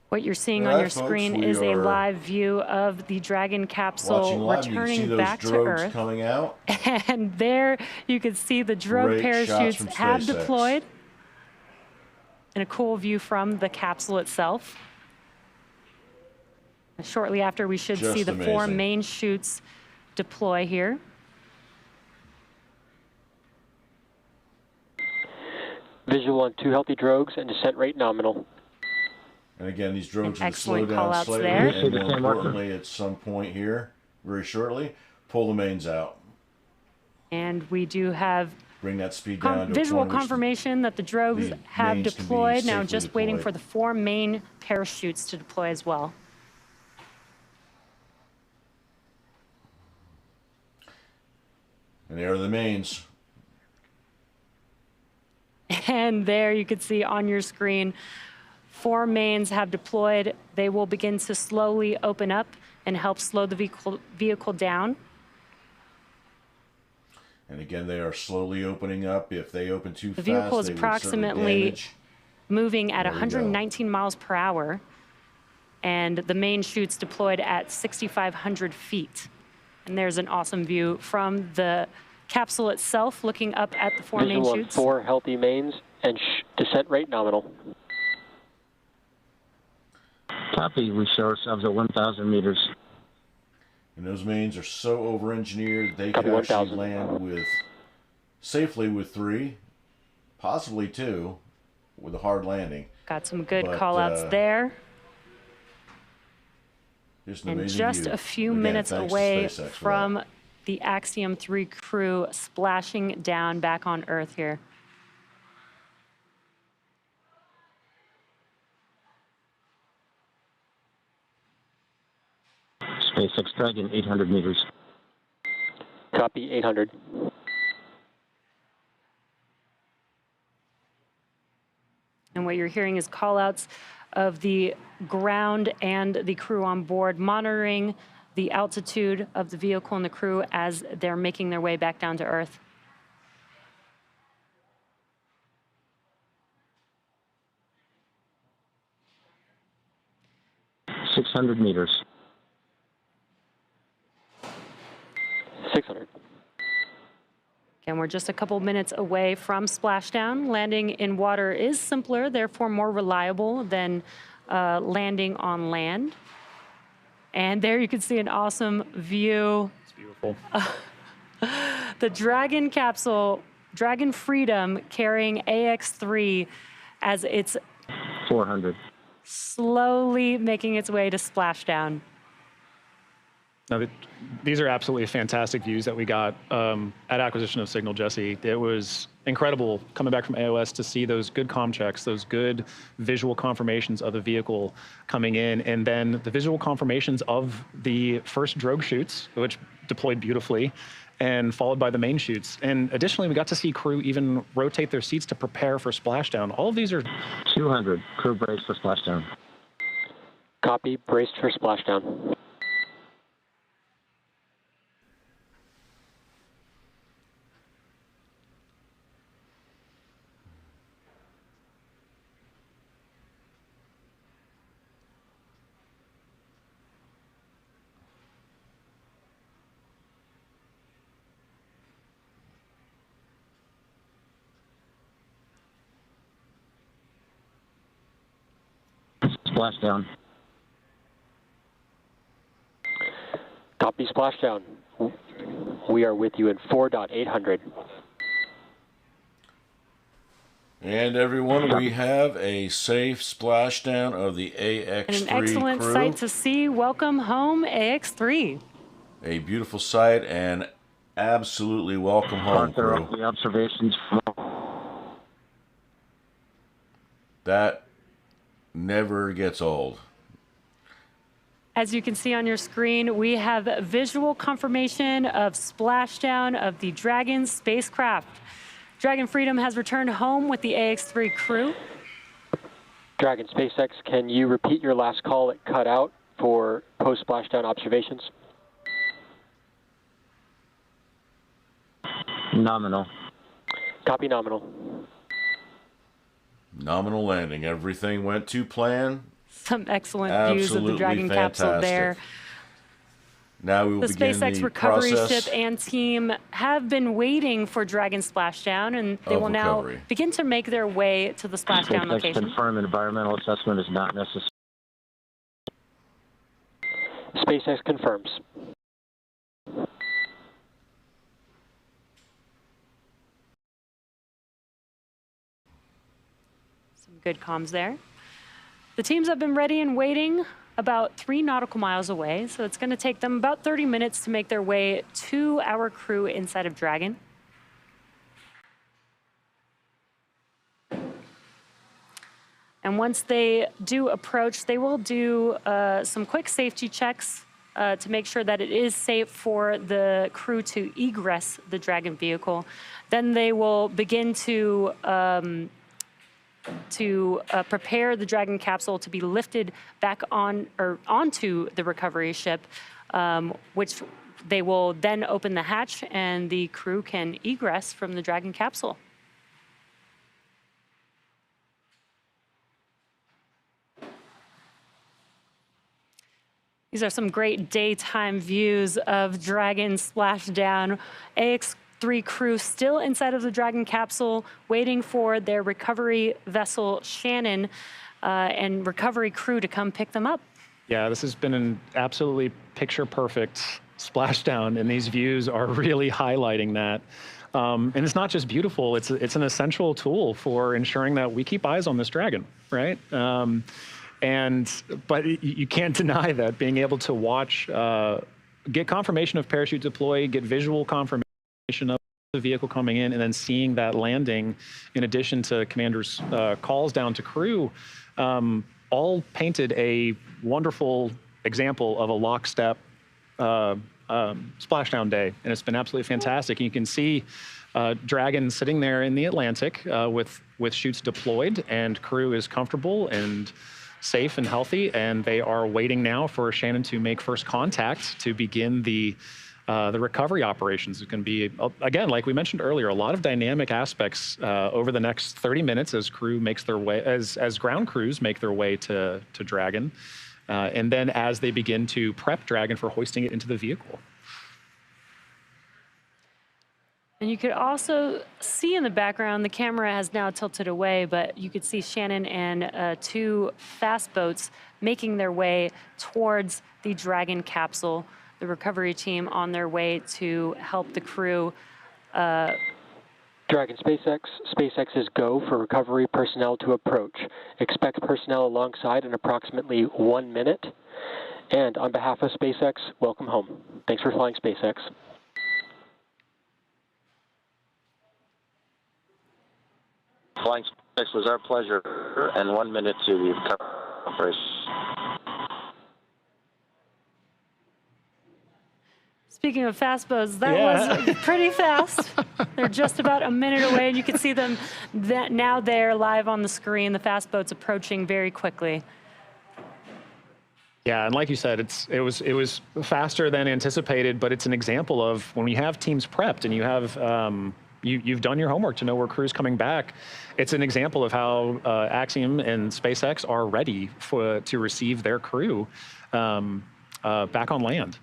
What you're seeing on your screen is a live view of the Dragon capsule returning back to Earth. Coming out. And there you can see the drogue parachutes have deployed. And a cool view from the capsule itself. And shortly after, we should see the 4 main chutes deploy here. Visual on 2 healthy drogues and descent rate nominal. And again, these drogues will slow down slightly, and more importantly, at some point here, very shortly, pull the mains out. And we do have bring that speed down to visual confirmation that the drogues have deployed. Now just waiting for the 4 main parachutes to deploy as well. And there are the mains. And there you can see on your screen, 4 mains have deployed. They will begin to slowly open up and help slow the vehicle down. And again, they are slowly opening up. If they open too fast, the vehicle is approximately moving at 119 miles per hour, and the main chutes deployed at 6,500 feet. And there's an awesome view from the capsule itself, looking up at the 4 main chutes. 4 healthy mains and descent rate nominal. Copy. We show ourselves at 1,000 meters. And those mains are so over-engineered, they can actually land safely with 3, possibly 2, with a hard landing. Got some good call-outs there. And just a few minutes away from the Axiom 3 crew splashing down back on Earth here. SpaceX Dragon, 800 meters. Copy, 800. And what you're hearing is call-outs of the ground and the crew on board, monitoring the altitude of the vehicle and the crew as they're making their way back down to Earth. $600 meters. 600. Again, we're just a couple minutes away from splashdown. Landing in water is simpler, therefore more reliable than landing on land. And there you can see an awesome view. It's beautiful. The Dragon capsule, Dragon Freedom, carrying AX-3 as it's 400. Slowly making its way to splashdown. No, these are absolutely fantastic views that we got at acquisition of Signal, Jesse. It was incredible coming back from AOS to see those good comm checks, those good visual confirmations of the vehicle coming in, and then the visual confirmations of the first drogue chutes, which deployed beautifully, and followed by the main chutes. And additionally, we got to see crew even rotate their seats to prepare for splashdown. All of these are 200. Crew brace for splashdown. Copy. Braced for splashdown. Splashdown. Copy splashdown. We are with you in 4.800. And everyone, we have a safe splashdown of the AX-3 and an excellent crew. sight to see. Welcome home, AX-3. A beautiful sight, and Absolutely welcome home, Arthur, crew. the observations from That never gets old. As you can see on your screen, we have visual confirmation of splashdown of the Dragon spacecraft. Dragon Freedom has returned home with the AX-3 crew. Dragon SpaceX, can you repeat your last call? It cut out for post-splashdown observations. nominal. Copy nominal. Nominal landing. Everything went to plan. Some excellent views of Absolutely the Dragon capsule there. Now we will The begin SpaceX the recovery process ship and team have been waiting for Dragon splashdown, and they will now begin to make their way to the splashdown SpaceX location. confirm environmental assessment is not necessary. SpaceX confirms. Some good comms there. The teams have been ready and waiting about 3 nautical miles away, so it's going to take them about 30 minutes to make their way to our crew inside of Dragon. And once they do approach, they will do some quick safety checks to make sure that it is safe for the crew to egress the Dragon vehicle. Then they will begin to prepare the Dragon capsule to be lifted back on or onto the recovery ship, which they will then open the hatch and the crew can egress from the Dragon capsule. These are some great daytime views of Dragon splashdown. AX-3 crew still inside of the Dragon capsule, waiting for their recovery vessel Shannon and recovery crew to come pick them up. Yeah, this has been an absolutely picture-perfect splashdown, and these views are really highlighting that. And it's not just beautiful; it's an essential tool for ensuring that we keep eyes on this Dragon, right? But you can't deny that being able to watch, get confirmation of parachute deploy, get visual confirmation of the vehicle coming in, and then seeing that landing, in addition to commander's calls down to crew, all painted a wonderful example of a lockstep splashdown day, and it's been absolutely fantastic. And you can see Dragon sitting there in the Atlantic with chutes deployed, and crew is comfortable and safe and healthy, and they are waiting now for Shannon to make first contact to begin the recovery operations. It can be, again, like we mentioned earlier, a lot of dynamic aspects over the next 30 minutes as crew makes their way, as ground crews make their way to Dragon, and then as they begin to prep Dragon for hoisting it into the vehicle. And you could also see in the background, the camera has now tilted away, but you could see Shannon and 2 fast boats making their way towards the Dragon capsule, the recovery team on their way to help the crew. Dragon SpaceX, SpaceX's go for recovery personnel to approach. Expect personnel alongside in approximately 1 minute. And on behalf of SpaceX, welcome home. Thanks for flying SpaceX. Flying SpaceX was our pleasure, and 1 minute to the recovery. Speaking of fast boats, that was pretty fast. They're just about a minute away, and you can see them now there live on the screen, the fast boats approaching very quickly. Yeah, and like you said, it was faster than anticipated, but it's an example of when you have teams prepped and you have you've done your homework to know where crew's coming back. It's an example of how Axiom and SpaceX are ready to receive their crew back on land.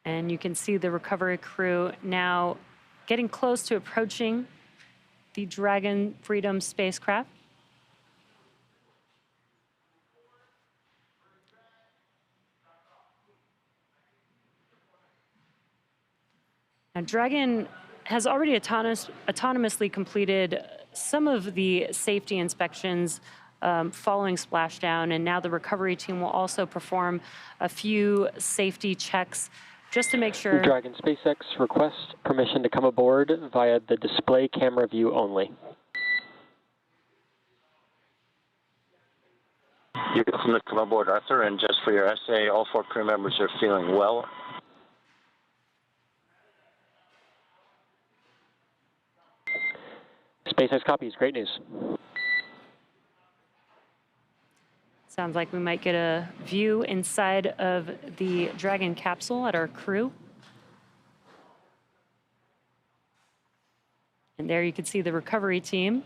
And you can see the recovery crew now getting close to approaching the Dragon Freedom spacecraft. Now, Dragon has already autonomously completed some of the safety inspections following splashdown. And now the recovery team will also perform a few safety checks just to make sure. Dragon SpaceX request permission to come aboard via the display camera view only. You're welcome to come aboard, Arthur, and just for your essay, all 4 crew members are feeling well. SpaceX copies. Great news. Sounds like we might get a view inside of the Dragon capsule at our crew. And there you can see the recovery team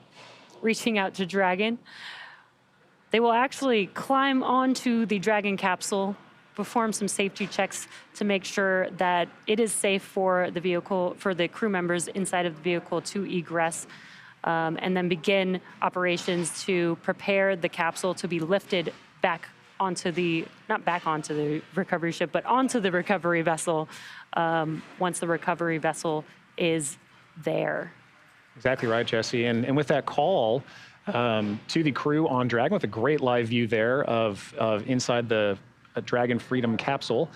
reaching out to Dragon. They will actually climb onto the Dragon capsule, perform some safety checks to make sure that it is safe for the vehicle, for the crew members inside of the vehicle to egress, and then begin operations to prepare the capsule to be lifted back onto the, not back onto the recovery ship, but onto the recovery vessel once the recovery vessel is there. Exactly right, Jesse. And with that call to the crew on Dragon, with a great live view there of inside the Dragon Freedom capsule,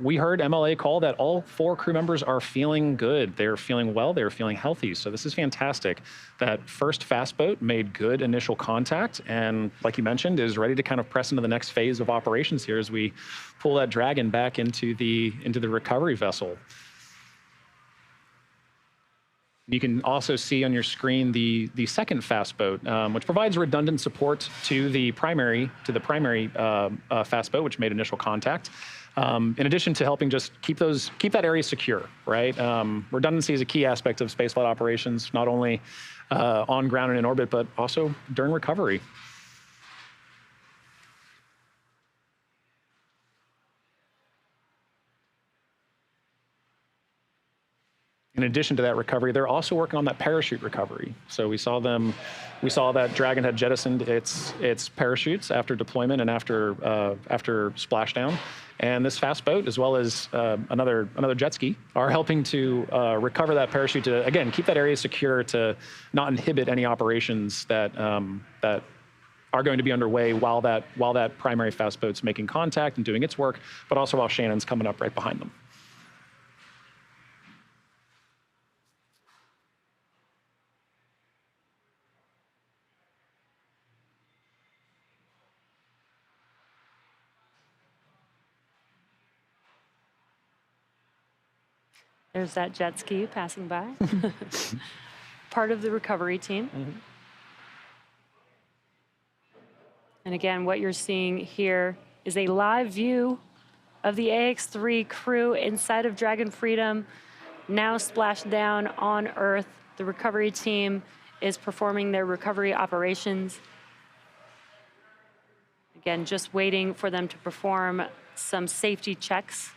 we heard MLA call that all 4 crew members are feeling good. They're feeling well. They're feeling healthy. So this is fantastic. That first fast boat made good initial contact, and like you mentioned, is ready to kind of press into the next phase of operations here as we pull that Dragon back into the recovery vessel. You can also see on your screen the second fast boat, which provides redundant support to the primary fast boat, which made initial contact. In addition to helping just keep that area secure, right? Redundancy is a key aspect of spaceflight operations, not only on ground and in orbit, but also during recovery. In addition to that recovery, they're also working on that parachute recovery. So we saw that Dragon had jettisoned its parachutes after deployment and after splashdown. And this fast boat, as well as another jet ski, are helping to recover that parachute to, again, keep that area secure to not inhibit any operations that are going to be underway while that primary fast boat's making contact and doing its work, but also while Shannon's coming up right behind them. There's that jet ski passing by. Part of the recovery team. Mm-hmm. And again, what you're seeing here is a live view of the AX-3 crew inside of Dragon Freedom, now splashed down on Earth. The recovery team is performing their recovery operations. Again, just waiting for them to perform some safety checks.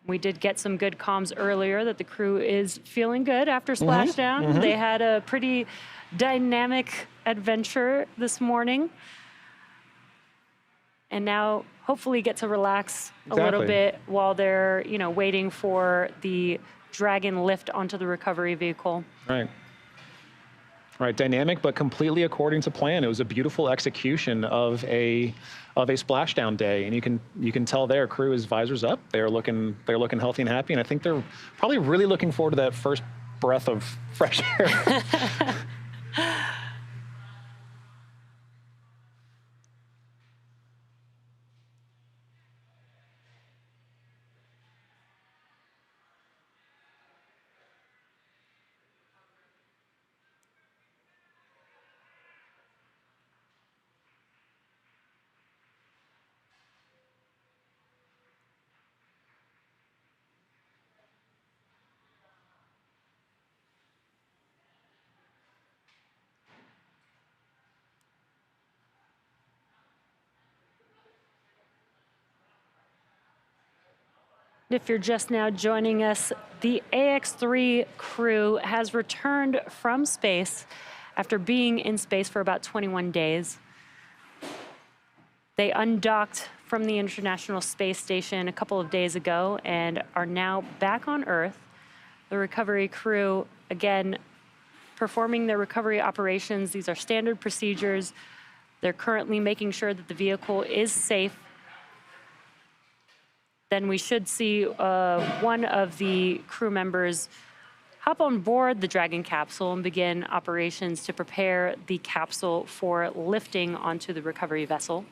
We did get some good comms earlier that the crew is feeling good after splashdown. Mm-hmm. They had a pretty dynamic adventure this morning. And now hopefully get to relax a little bit while they're, waiting for the Dragon lift onto the recovery vehicle. Right, dynamic, but completely according to plan. It was a beautiful execution of a splashdown day, and you can tell their crew is visors up. They're looking healthy and happy, and I think they're probably really looking forward to that first breath of fresh air. If you're just now joining us, the AX-3 crew has returned from space after being in space for about 21 days. They undocked from the International Space Station a couple of days ago and are now back on Earth. The recovery crew, again, performing their recovery operations. These are standard procedures. They're currently making sure that the vehicle is safe. Then we should see one of the crew members hop on board the Dragon capsule and begin operations to prepare the capsule for lifting onto the recovery vessel.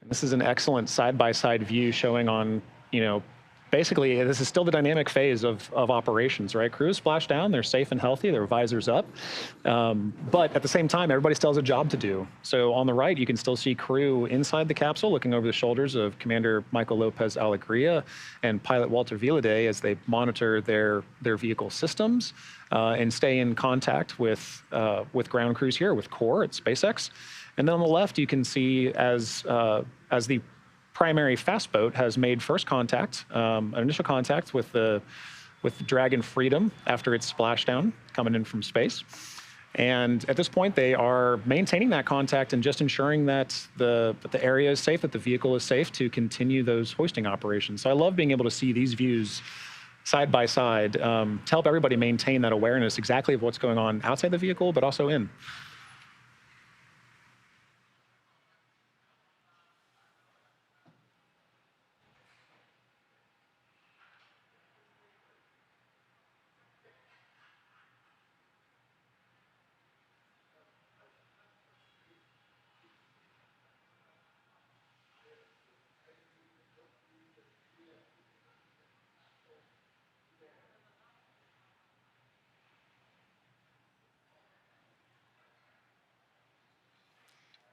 This is an excellent side-by-side view showing on, basically this is still the dynamic phase of operations, right? Crews splash down, they're safe and healthy, their visors up. But at the same time, everybody still has a job to do. So on the right, you can still see crew inside the capsule looking over the shoulders of Commander Michael Lopez Alegria and pilot Walter Villaday as they monitor their vehicle systems and stay in contact with ground crews here, with core at SpaceX. And then on the left, you can see as the primary fast boat has made first contact, an initial contact with the Dragon Freedom after its splashdown coming in from space. And at this point, they are maintaining that contact and just ensuring that the area is safe, that the vehicle is safe to continue those hoisting operations. So I love being able to see these views side by side to help everybody maintain that awareness exactly of what's going on outside the vehicle, but also in.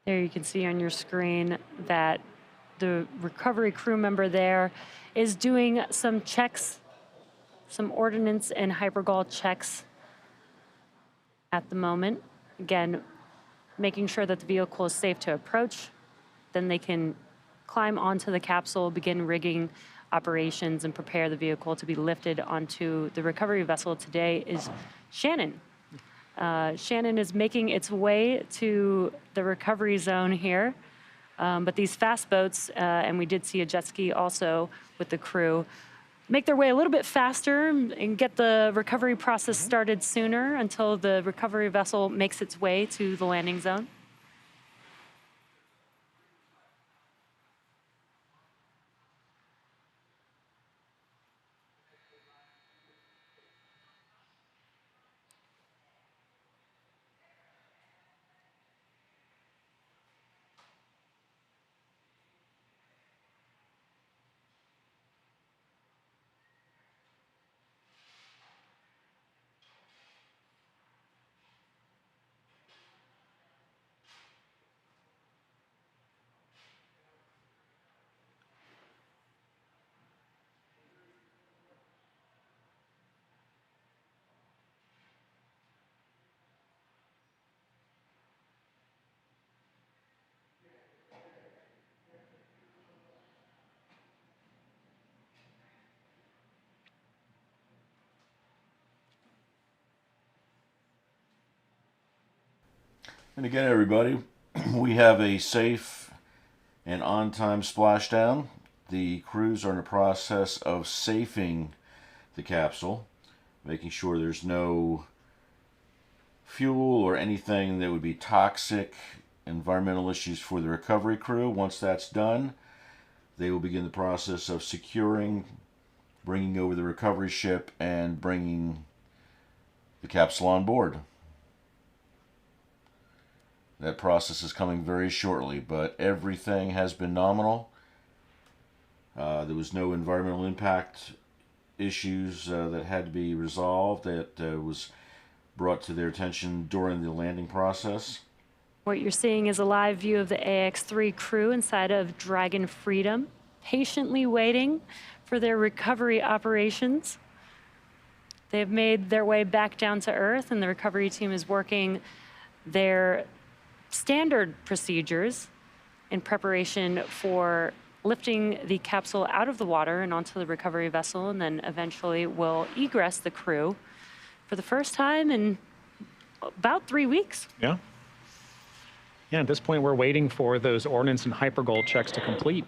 There you can see on your screen that the recovery crew member there is doing some checks, some ordnance and hypergol checks at the moment. Again, making sure that the vehicle is safe to approach. Then they can climb onto the capsule, begin rigging operations, and prepare the vehicle to be lifted onto the recovery vessel. Today is Shannon. Shannon is making its way to the recovery zone here. But these fast boats, and we did see a jet ski also with the crew, make their way a little bit faster and get the recovery process started sooner until the recovery vessel makes its way to the landing zone. And again, everybody, we have a safe and on-time splashdown. The crews are in the process of safing the capsule, making sure there's no fuel or anything that would be toxic, environmental issues for the recovery crew. Once that's done, they will begin the process of securing, bringing over the recovery ship, and bringing the capsule on board. That process is coming very shortly, but everything has been nominal. There was no environmental impact issues that had to be resolved that was brought to their attention during the landing process. What you're seeing is a live view of the AX-3 crew inside of Dragon Freedom. patiently waiting for their recovery operations. They've made their way back down to Earth, and the recovery team is working their standard procedures in preparation for lifting the capsule out of the water and onto the recovery vessel, and then eventually will egress the crew for the first time in about 3 weeks. Yeah. Yeah, at this point, we're waiting for those ordnance and hypergol checks to complete.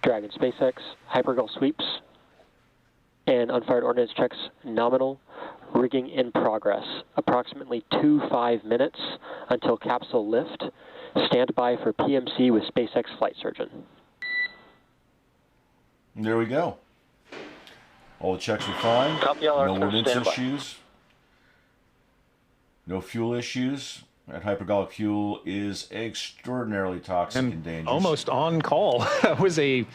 Dragon SpaceX, hypergol sweeps, and unfired ordnance checks nominal. Rigging in progress. Approximately 5 minutes until capsule lift. Stand by for PMC with SpaceX flight surgeon. There we go. All the checks are fine. Copy all, no ordnance standby. issues. No fuel issues. That hypergolic fuel is extraordinarily toxic and dangerous. Almost on call. That was an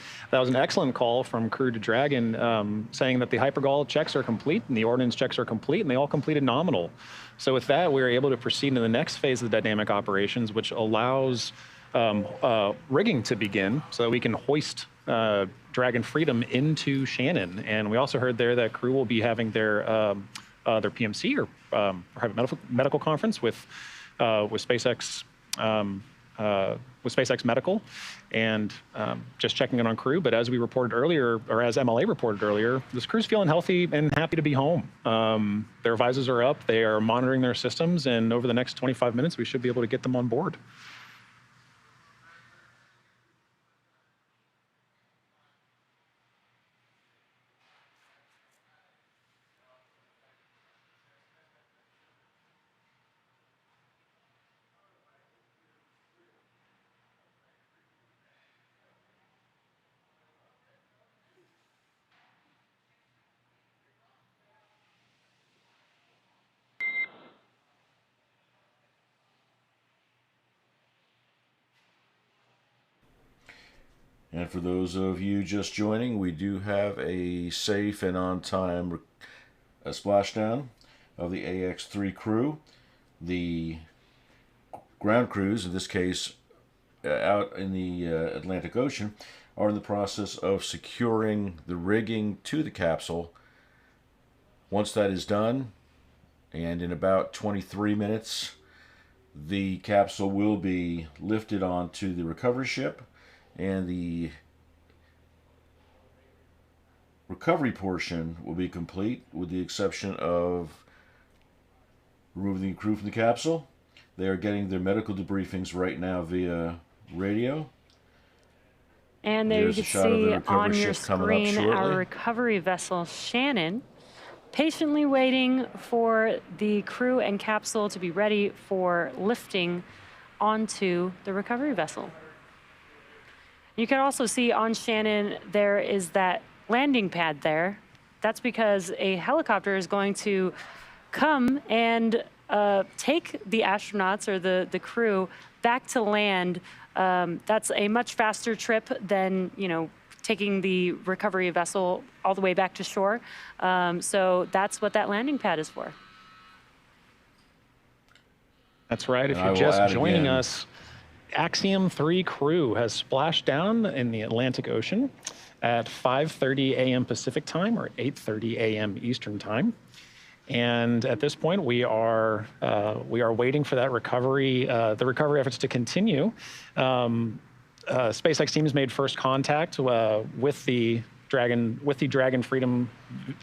excellent call from crew to Dragon, saying that the hypergol checks are complete and the ordnance checks are complete, and they all completed nominal. So with that, we were able to proceed into the next phase of the dynamic operations, which allows rigging to begin so that we can hoist Dragon Freedom into Shannon. And we also heard there that crew will be having their PMC or private medical conference with SpaceX Medical, and just checking in on crew. But as we reported earlier, or as MLA reported earlier, this crew's feeling healthy and happy to be home. Their visors are up, they are monitoring their systems, and over the next 25 minutes, we should be able to get them on board. And for those of you just joining, we do have a safe and on-time splashdown of the AX-3 crew. The ground crews, in this case out in the Atlantic Ocean, are in the process of securing the rigging to the capsule. Once that is done, and in about 23 minutes, the capsule will be lifted onto the recovery ship, and the recovery portion will be complete with the exception of removing the crew from the capsule. They are getting their medical debriefings right now via radio. And there you can see on your screen our recovery vessel, Shannon, patiently waiting for the crew and capsule to be ready for lifting onto the recovery vessel. You can also see on Shannon, there is that landing pad there. That's because a helicopter is going to come and take the astronauts or the crew back to land. That's a much faster trip than, taking the recovery vessel all the way back to shore. So that's what that landing pad is for. That's right. If you're just joining us, Axiom 3 crew has splashed down in the Atlantic Ocean at 5:30 a.m. Pacific time or 8:30 a.m. Eastern time. And at this point, we are waiting for that recovery, the recovery efforts to continue. SpaceX team has made first contact with the Dragon Freedom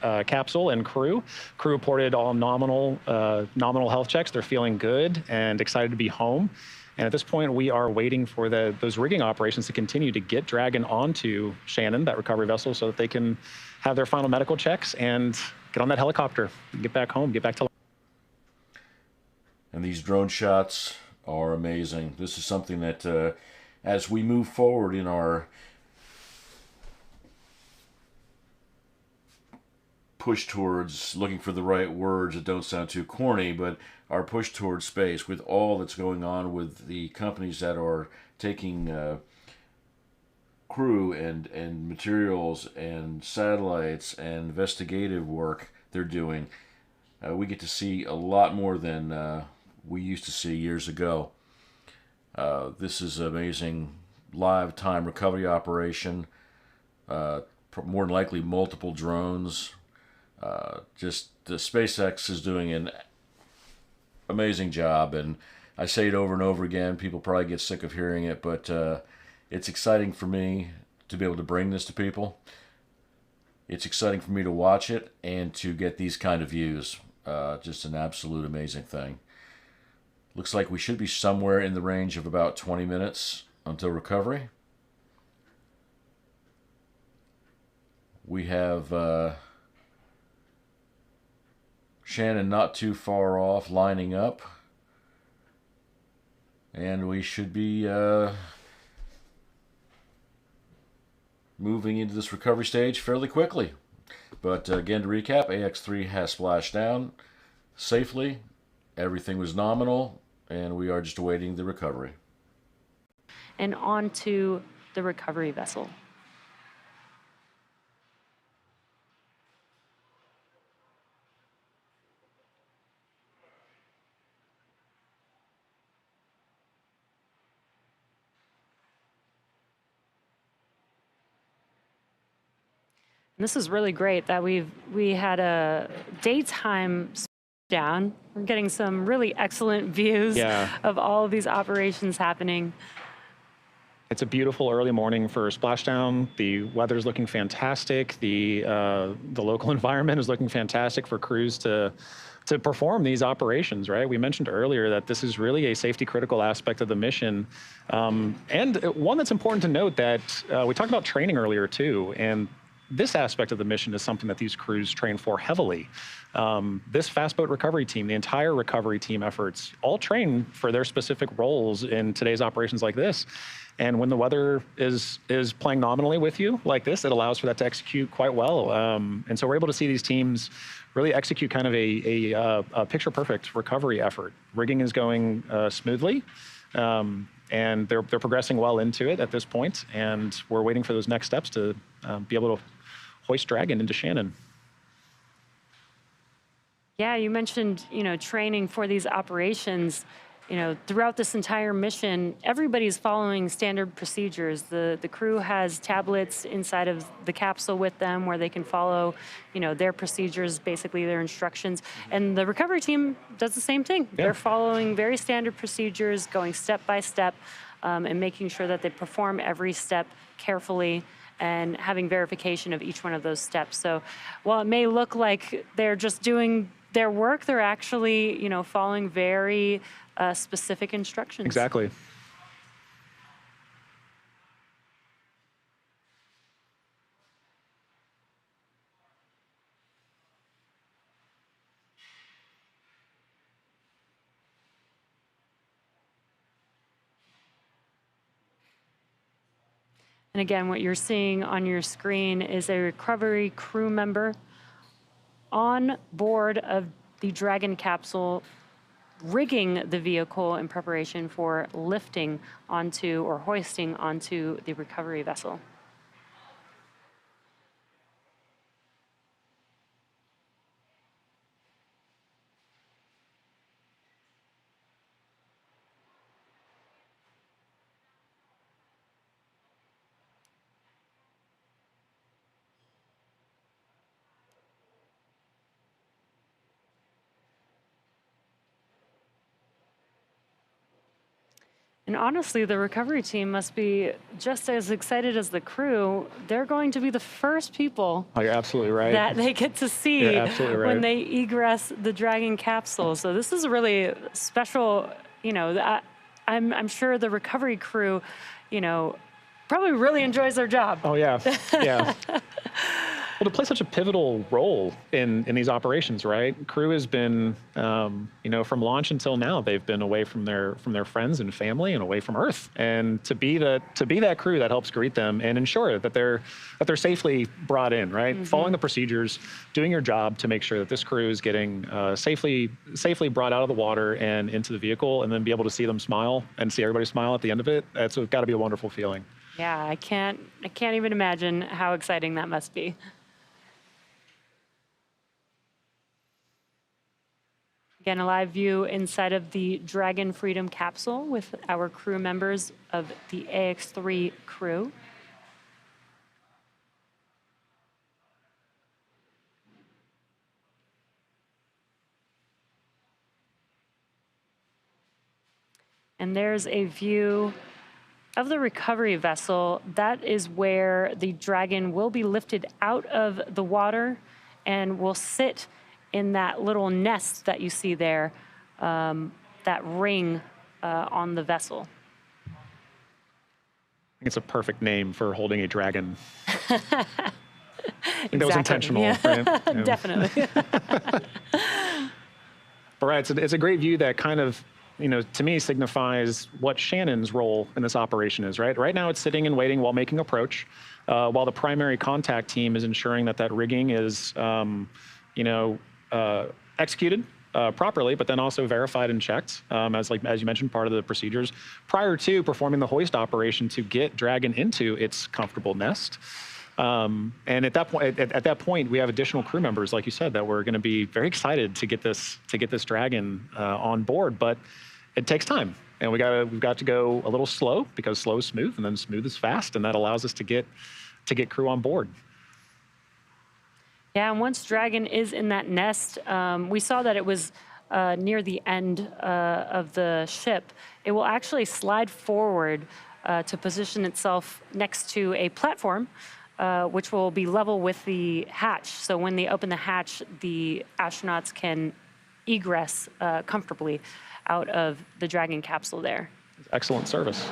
capsule and crew. Crew reported all nominal health checks. They're feeling good and excited to be home. And at this point, we are waiting for those rigging operations to continue to get Dragon onto Shannon, that recovery vessel, so that they can have their final medical checks and get on that helicopter, get back home, get back to life. And these drone shots are amazing. This is something that, as we move forward in our push towards, looking for the right words that don't sound too corny, but our push towards space, with all that's going on with the companies that are taking crew and materials and satellites and investigative work they're doing, we get to see a lot more than we used to see years ago. This is an amazing live time recovery operation. more than likely multiple drones. Just the SpaceX is doing an amazing job, and I say it over and over again. People probably get sick of hearing it, but it's exciting for me to be able to bring this to people. It's exciting for me to watch it and to get these kind of views. Just an absolute amazing thing. Looks like we should be somewhere in the range of about 20 minutes until recovery. We have Shannon not too far off, lining up. And we should be moving into this recovery stage fairly quickly. But again, to recap, AX-3 has splashed down safely. Everything was nominal, and we are just awaiting the recovery. And on to the recovery vessel. This is really great that we had a daytime down. We're getting some really excellent views of all of these operations happening. It's a beautiful early morning for splashdown. The weather's looking fantastic. The local environment is looking fantastic for crews to perform these operations, right? We mentioned earlier that this is really a safety critical aspect of the mission. And one that's important to note that we talked about training earlier too, and this aspect of the mission is something that these crews train for heavily. This fast boat recovery team, the entire recovery team efforts, all train for their specific roles in today's operations like this. And when the weather is playing nominally with you like this, it allows for that to execute quite well. And so we're able to see these teams really execute kind of a picture-perfect recovery effort. Rigging is going smoothly. And they're progressing well into it at this point, and we're waiting for those next steps to be able to hoist Dragon into Shannon. Yeah, you mentioned, training for these operations. Throughout this entire mission, everybody's following standard procedures. The crew has tablets inside of the capsule with them where they can follow, their procedures, basically their instructions. And the recovery team does the same thing. Yeah. They're following very standard procedures, going step by step, and making sure that they perform every step carefully and having verification of each one of those steps. So while it may look like they're just doing their work, they're actually, following very specific instructions. Exactly. And again, what you're seeing on your screen is a recovery crew member on board of the Dragon capsule, rigging the vehicle in preparation for lifting onto or hoisting onto the recovery vessel. And honestly, the recovery team must be just as excited as the crew. They're going to be the first people you're absolutely right. that they get to see when they egress the Dragon capsule. So this is a really special, I'm sure the recovery crew, probably really enjoys their job. Oh, yeah. Yeah. Well, to play such a pivotal role in these operations, right? Crew has been, from launch until now, they've been away from their friends and family and away from Earth. And to be that crew that helps greet them and ensure that they're safely brought in, right? Mm-hmm. Following the procedures, doing your job to make sure that this crew is getting safely brought out of the water and into the vehicle, and then be able to see them smile and see everybody smile at the end of it. It's got to be a wonderful feeling. Yeah, I can't even imagine how exciting that must be. Again, a live view inside of the Dragon Freedom capsule with our crew members of the AX-3 crew. And there's a view of the recovery vessel. That is where the Dragon will be lifted out of the water and will sit in that little nest that you see there, that ring on the vessel. I think it's a perfect name for holding a Dragon. I think that was intentional, Yeah. right? Yeah. Definitely. But right, it's a great view that kind of, to me signifies what Shannon's role in this operation is, right? Right now it's sitting and waiting while making approach, while the primary contact team is ensuring that rigging is, executed properly, but then also verified and checked, as you mentioned, part of the procedures prior to performing the hoist operation to get Dragon into its comfortable nest. And at that point, we have additional crew members, like you said, that we're going to be very excited to get this Dragon on board. But it takes time, and we've got to go a little slow, because slow is smooth, and then smooth is fast, and that allows us to get crew on board. Yeah, and once Dragon is in that nest, we saw that it was near the end of the ship. It will actually slide forward to position itself next to a platform, which will be level with the hatch. So when they open the hatch, the astronauts can egress comfortably out of the Dragon capsule there. Excellent service.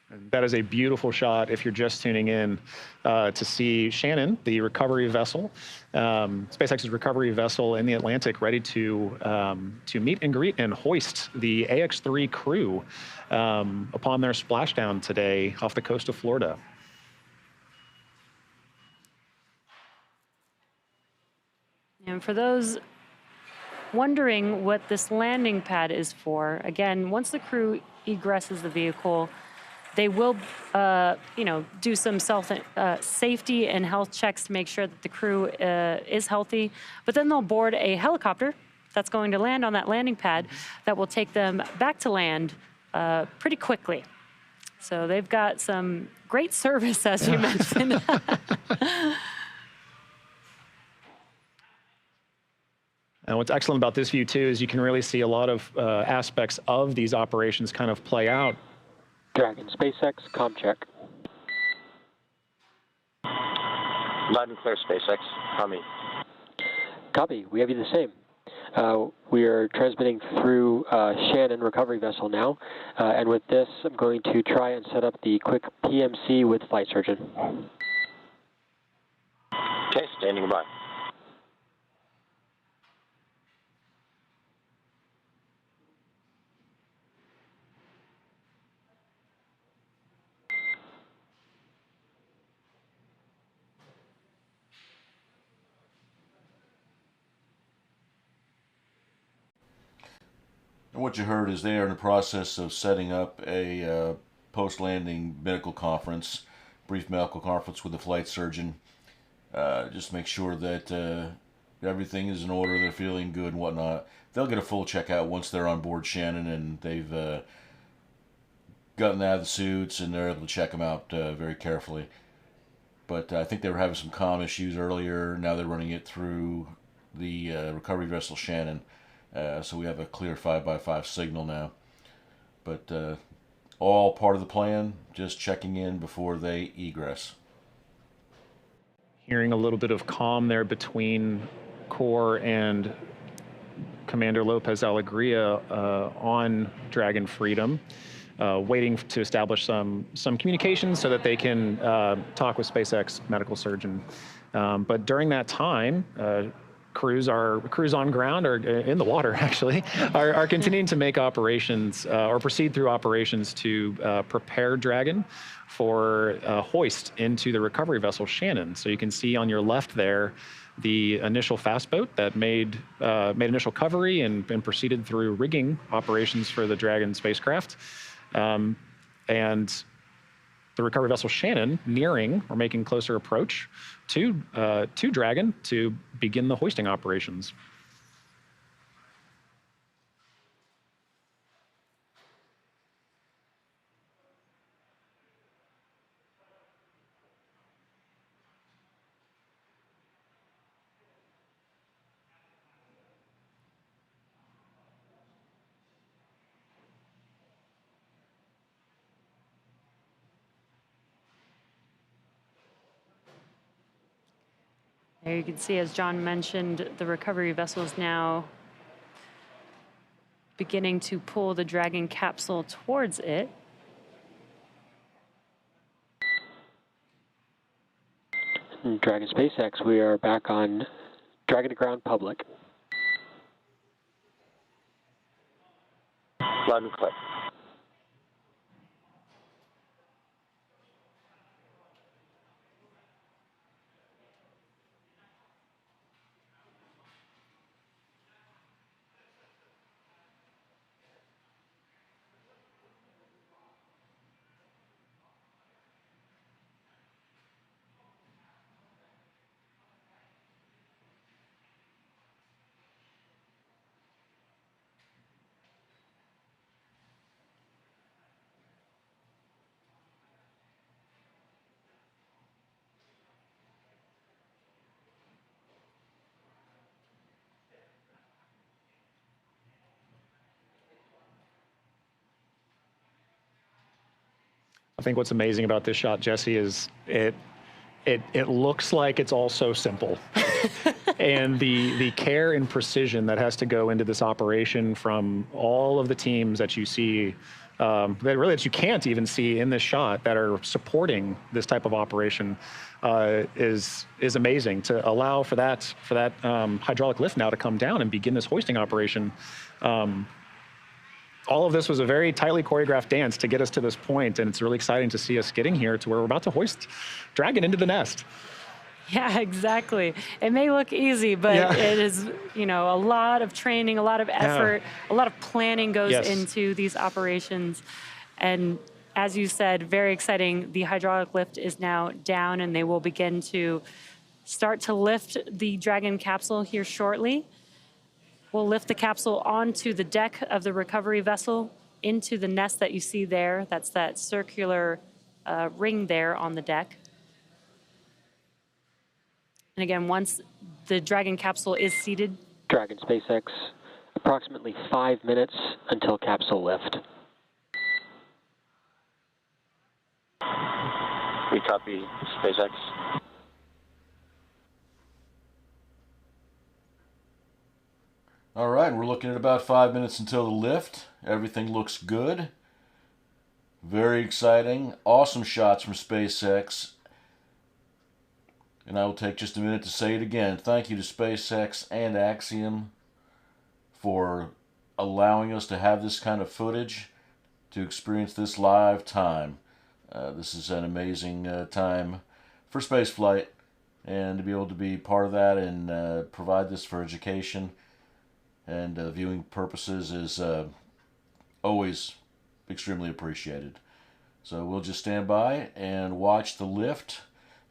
And that is a beautiful shot if you're just tuning in to see Shannon, the recovery vessel, SpaceX's recovery vessel in the Atlantic, ready to meet and greet and hoist the AX-3 crew upon their splashdown today off the coast of Florida. And for those wondering what this landing pad is for, again, once the crew egresses the vehicle, they will, do some safety and health checks to make sure that the crew is healthy. But then they'll board a helicopter that's going to land on that landing pad that will take them back to land pretty quickly. So they've got some great service, as you mentioned. And what's excellent about this view, too, is you can really see a lot of aspects of these operations kind of play out. Dragon, SpaceX, comm check. Loud and clear, SpaceX. Copy. Copy. We have you the same. We are transmitting through Shannon recovery vessel now, and with this, I'm going to try and set up the quick PMC with flight surgeon. Okay, standing by. And what you heard is they are in the process of setting up a post-landing medical conference, brief medical conference with the flight surgeon. Just make sure that everything is in order, they're feeling good and whatnot. They'll get a full checkout once they're on board Shannon and they've gotten out of the suits and they're able to check them out very carefully. But I think they were having some comm issues earlier. Now they're running it through the recovery vessel Shannon. So we have a clear 5x5 signal now. But all part of the plan, just checking in before they egress. Hearing a little bit of comm there between Core and Commander Lopez Alegria on Dragon Freedom, waiting to establish some communication so that they can talk with SpaceX medical surgeon. But during that time, crews on ground, or in the water actually, are continuing to make operations or proceed through operations to prepare Dragon for hoist into the recovery vessel Shannon. So you can see on your left there the initial fast boat that made initial recovery and proceeded through rigging operations for the Dragon spacecraft. And the recovery vessel Shannon nearing or making closer approach to Dragon to begin the hoisting operations. Here you can see, as John mentioned, the recovery vessel is now beginning to pull the Dragon capsule towards it. Dragon SpaceX, we are back on Dragon to ground public. Loud and clear. I think what's amazing about this shot, Jesse, is it looks like it's all so simple. And the care and precision that has to go into this operation from all of the teams that you see, that you can't even see in this shot, that are supporting this type of operation, is amazing. To allow for that hydraulic lift now to come down and begin this hoisting operation. All of this was a very tightly choreographed dance to get us to this point, and it's really exciting to see us getting here to where we're about to hoist Dragon into the nest. Yeah, exactly. It may look easy, but it is, a lot of training, a lot of effort, a lot of planning goes into these operations. And as you said, very exciting. The hydraulic lift is now down, and they will begin to start to lift the Dragon capsule here shortly. We'll lift the capsule onto the deck of the recovery vessel, into the nest that you see there. That's that circular ring there on the deck. And again, once the Dragon capsule is seated. Dragon SpaceX, approximately 5 minutes until capsule lift. We copy, SpaceX. All right, we're looking at about 5 minutes until the lift. Everything looks good. Very exciting. Awesome shots from SpaceX. And I will take just a minute to say it again. Thank you to SpaceX and Axiom for allowing us to have this kind of footage, to experience this live time. This is an amazing time for spaceflight, and to be able to be part of that and provide this for education and viewing purposes is always extremely appreciated. So we'll just stand by and watch the lift.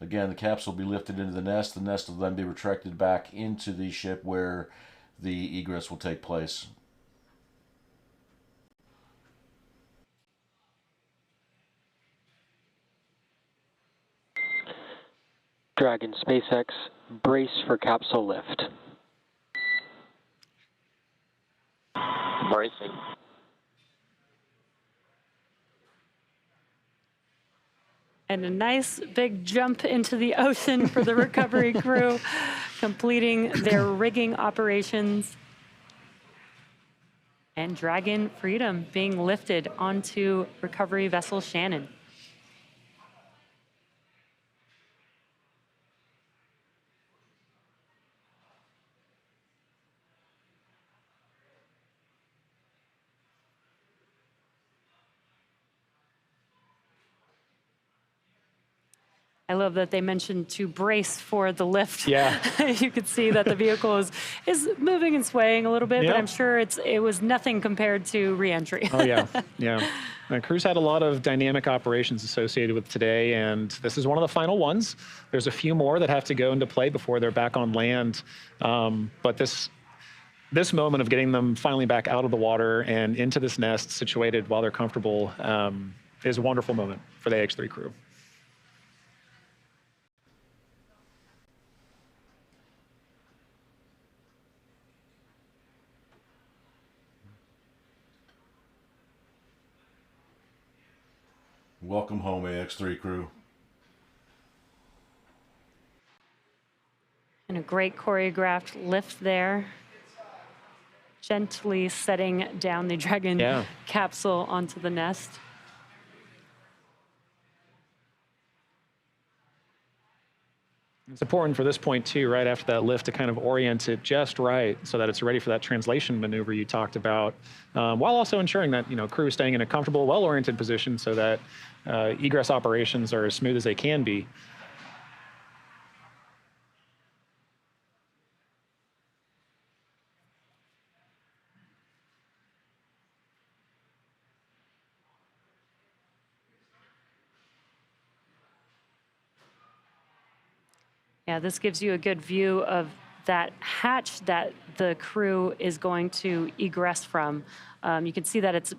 Again, the capsule will be lifted into the nest. The nest will then be retracted back into the ship where the egress will take place. Dragon SpaceX, brace for capsule lift. Bracing. And a nice big jump into the ocean for the recovery crew, completing their rigging operations. And Dragon Freedom being lifted onto recovery vessel Shannon. I love that they mentioned to brace for the lift. Yeah. You could see that the vehicle is moving and swaying a little bit, but I'm sure it was nothing compared to reentry. Oh, yeah. Yeah. The crew's had a lot of dynamic operations associated with today, and this is one of the final ones. There's a few more that have to go into play before they're back on land. But this moment of getting them finally back out of the water and into this nest situated while they're comfortable is a wonderful moment for the AX-3 crew. Welcome home, AX-3 crew. And great choreographed lift there. Gently setting down the Dragon capsule onto the nest. It's important for this point too, right after that lift, to kind of orient it just right so that it's ready for that translation maneuver you talked about, while also ensuring that crew is staying in a comfortable, well-oriented position so that egress operations are as smooth as they can be. Yeah, this gives you a good view of that hatch that the crew is going to egress from. You can see that it's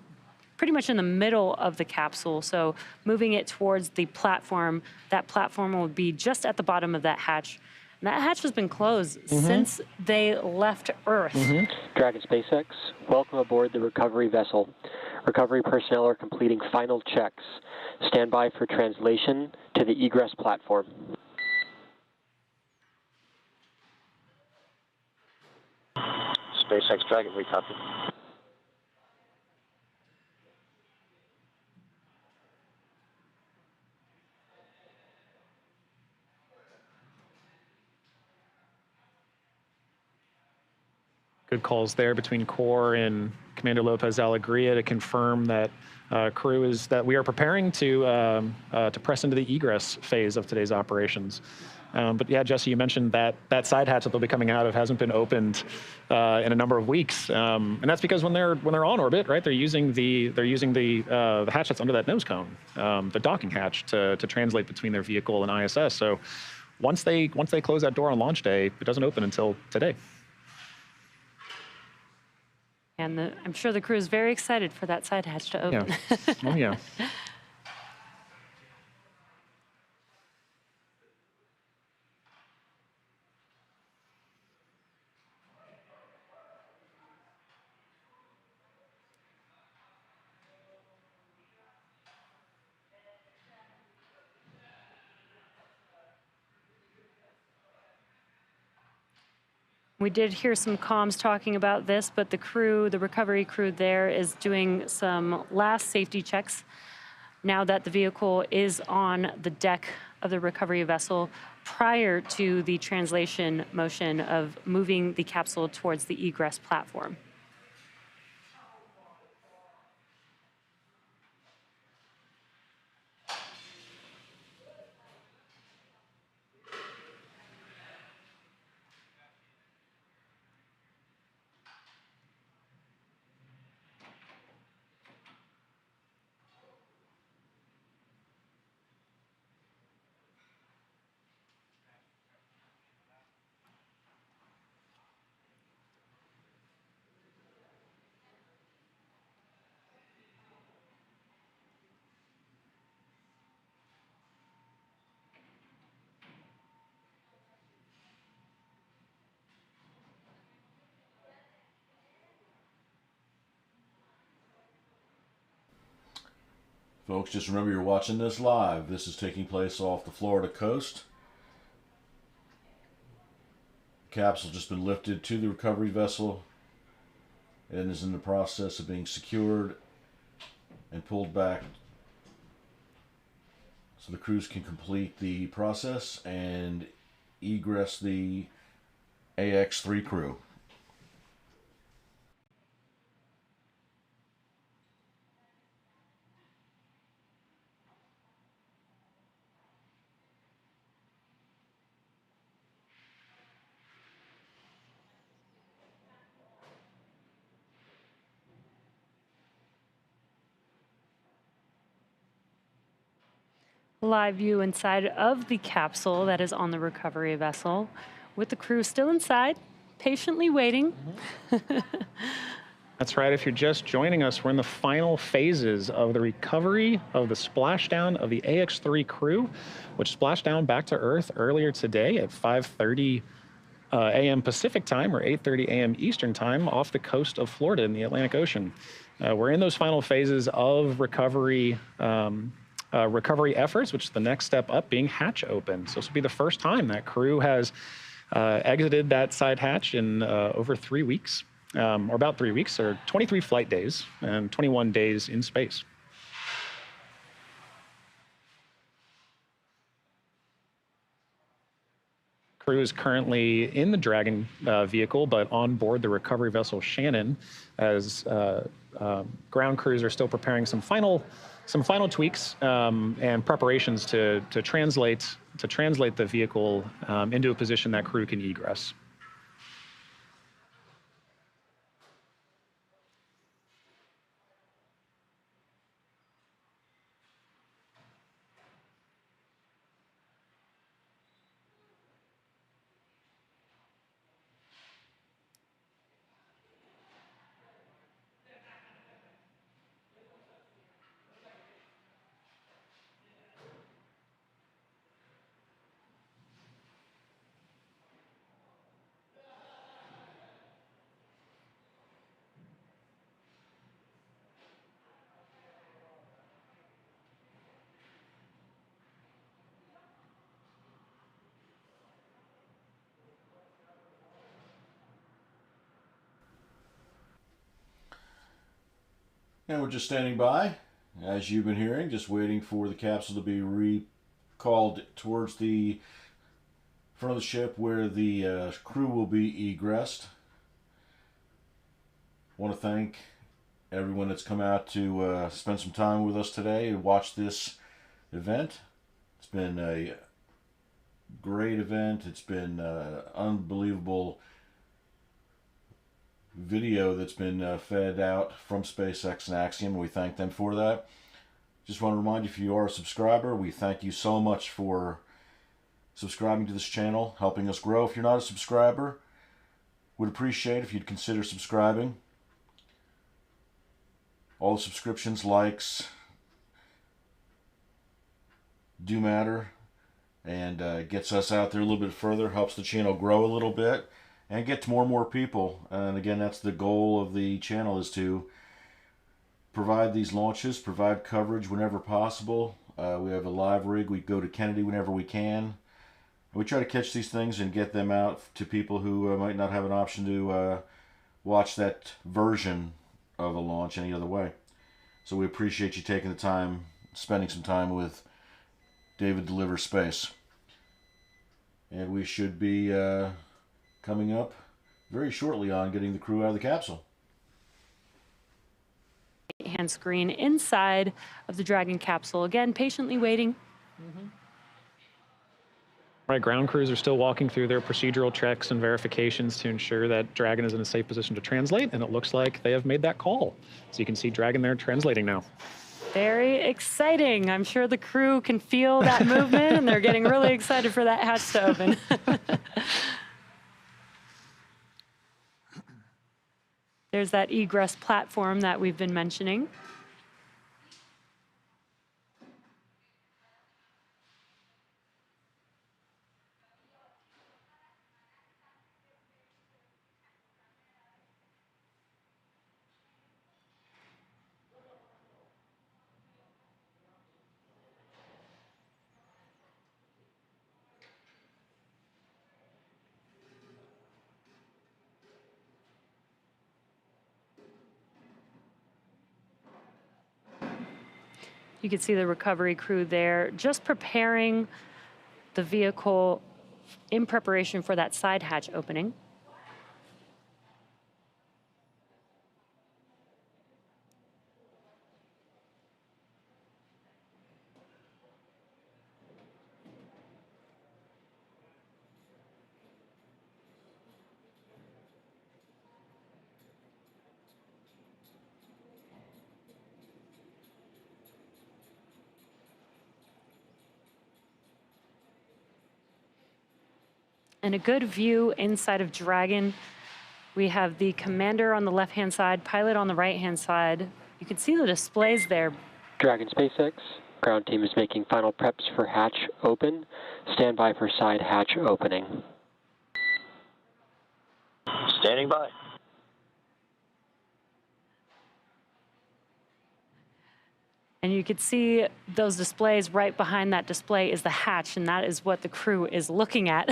pretty much in the middle of the capsule, so moving it towards the platform, that platform will be just at the bottom of that hatch. And that hatch has been closed since they left Earth. Dragon SpaceX, welcome aboard the recovery vessel. Recovery personnel are completing final checks. Stand by for translation to the egress platform. SpaceX Dragon, we copy. Good calls there between Core and Commander Lopez Alegria to confirm that crew is that we are preparing to press into the egress phase of today's operations. But yeah, Jesse, you mentioned that side hatch that they'll be coming out of hasn't been opened in a number of weeks, and that's because when they're on orbit, right, they're using the hatch that's under that nose cone, the docking hatch, to translate between their vehicle and ISS. So once they close that door on launch day, it doesn't open until today. And I'm sure the crew is very excited for that side hatch to open. Yeah. Oh yeah. We did hear some comms talking about this, but the recovery crew there is doing some last safety checks now that the vehicle is on the deck of the recovery vessel prior to the translation motion of moving the capsule towards the egress platform. Folks, just remember you're watching this live. This is taking place off the Florida coast. The capsule's just been lifted to the recovery vessel and is in the process of being secured and pulled back so the crews can complete the process and egress the AX-3 crew. Live view inside of the capsule that is on the recovery vessel, with the crew still inside, patiently waiting. That's right. If you're just joining us, we're in the final phases of the recovery of the splashdown of the AX-3 crew, which splashed down back to Earth earlier today at 5:30 a.m. Pacific time, or 8:30 a.m. Eastern time, off the coast of Florida in the Atlantic Ocean. We're in those final phases of recovery efforts, which is the next step up being hatch open. So this will be the first time that crew has exited that side hatch in over 3 weeks, or about 3 weeks, or 23 flight days and 21 days in space. Crew is currently in the Dragon vehicle, but on board the recovery vessel Shannon, as ground crews are still preparing some final tweaks and preparations to translate the vehicle into a position that crew can egress. And we're just standing by, as you've been hearing, just waiting for the capsule to be recalled towards the front of the ship where the crew will be egressed. I want to thank everyone that's come out to spend some time with us today and watch this event. It's been a great event. It's been unbelievable video that's been fed out from SpaceX and Axiom. We thank them for that. Just want to remind you, if you are a subscriber, we thank you so much for subscribing to this channel, helping us grow. If you're not a subscriber, would appreciate if you'd consider subscribing. All the subscriptions, likes do matter, and gets us out there a little bit further, helps the channel grow a little bit and get to more and more people. And again, that's the goal of the channel, is to provide these launches, provide coverage whenever possible. We have a live rig. We go to Kennedy whenever we can. We try to catch these things and get them out to people who might not have an option to watch that version of a launch any other way. So we appreciate you taking the time, spending some time with David Delivers Space. And we should be coming up very shortly on getting the crew out of the capsule. Hand screen inside of the Dragon capsule. Again, patiently waiting. Right, ground crews are still walking through their procedural checks and verifications to ensure that Dragon is in a safe position to translate, and it looks like they have made that call. So you can see Dragon there translating now. Very exciting. I'm sure the crew can feel that movement, and they're getting really excited for that hatch to open. There's that egress platform that we've been mentioning. You can see the recovery crew there just preparing the vehicle in preparation for that side hatch opening. And a good view inside of Dragon. We have the commander on the left-hand side, pilot on the right-hand side. You can see the displays there. Dragon SpaceX, ground team is making final preps for hatch open. Stand by for side hatch opening. Standing by. And you could see those displays. Right behind that display is the hatch, and that is what the crew is looking at.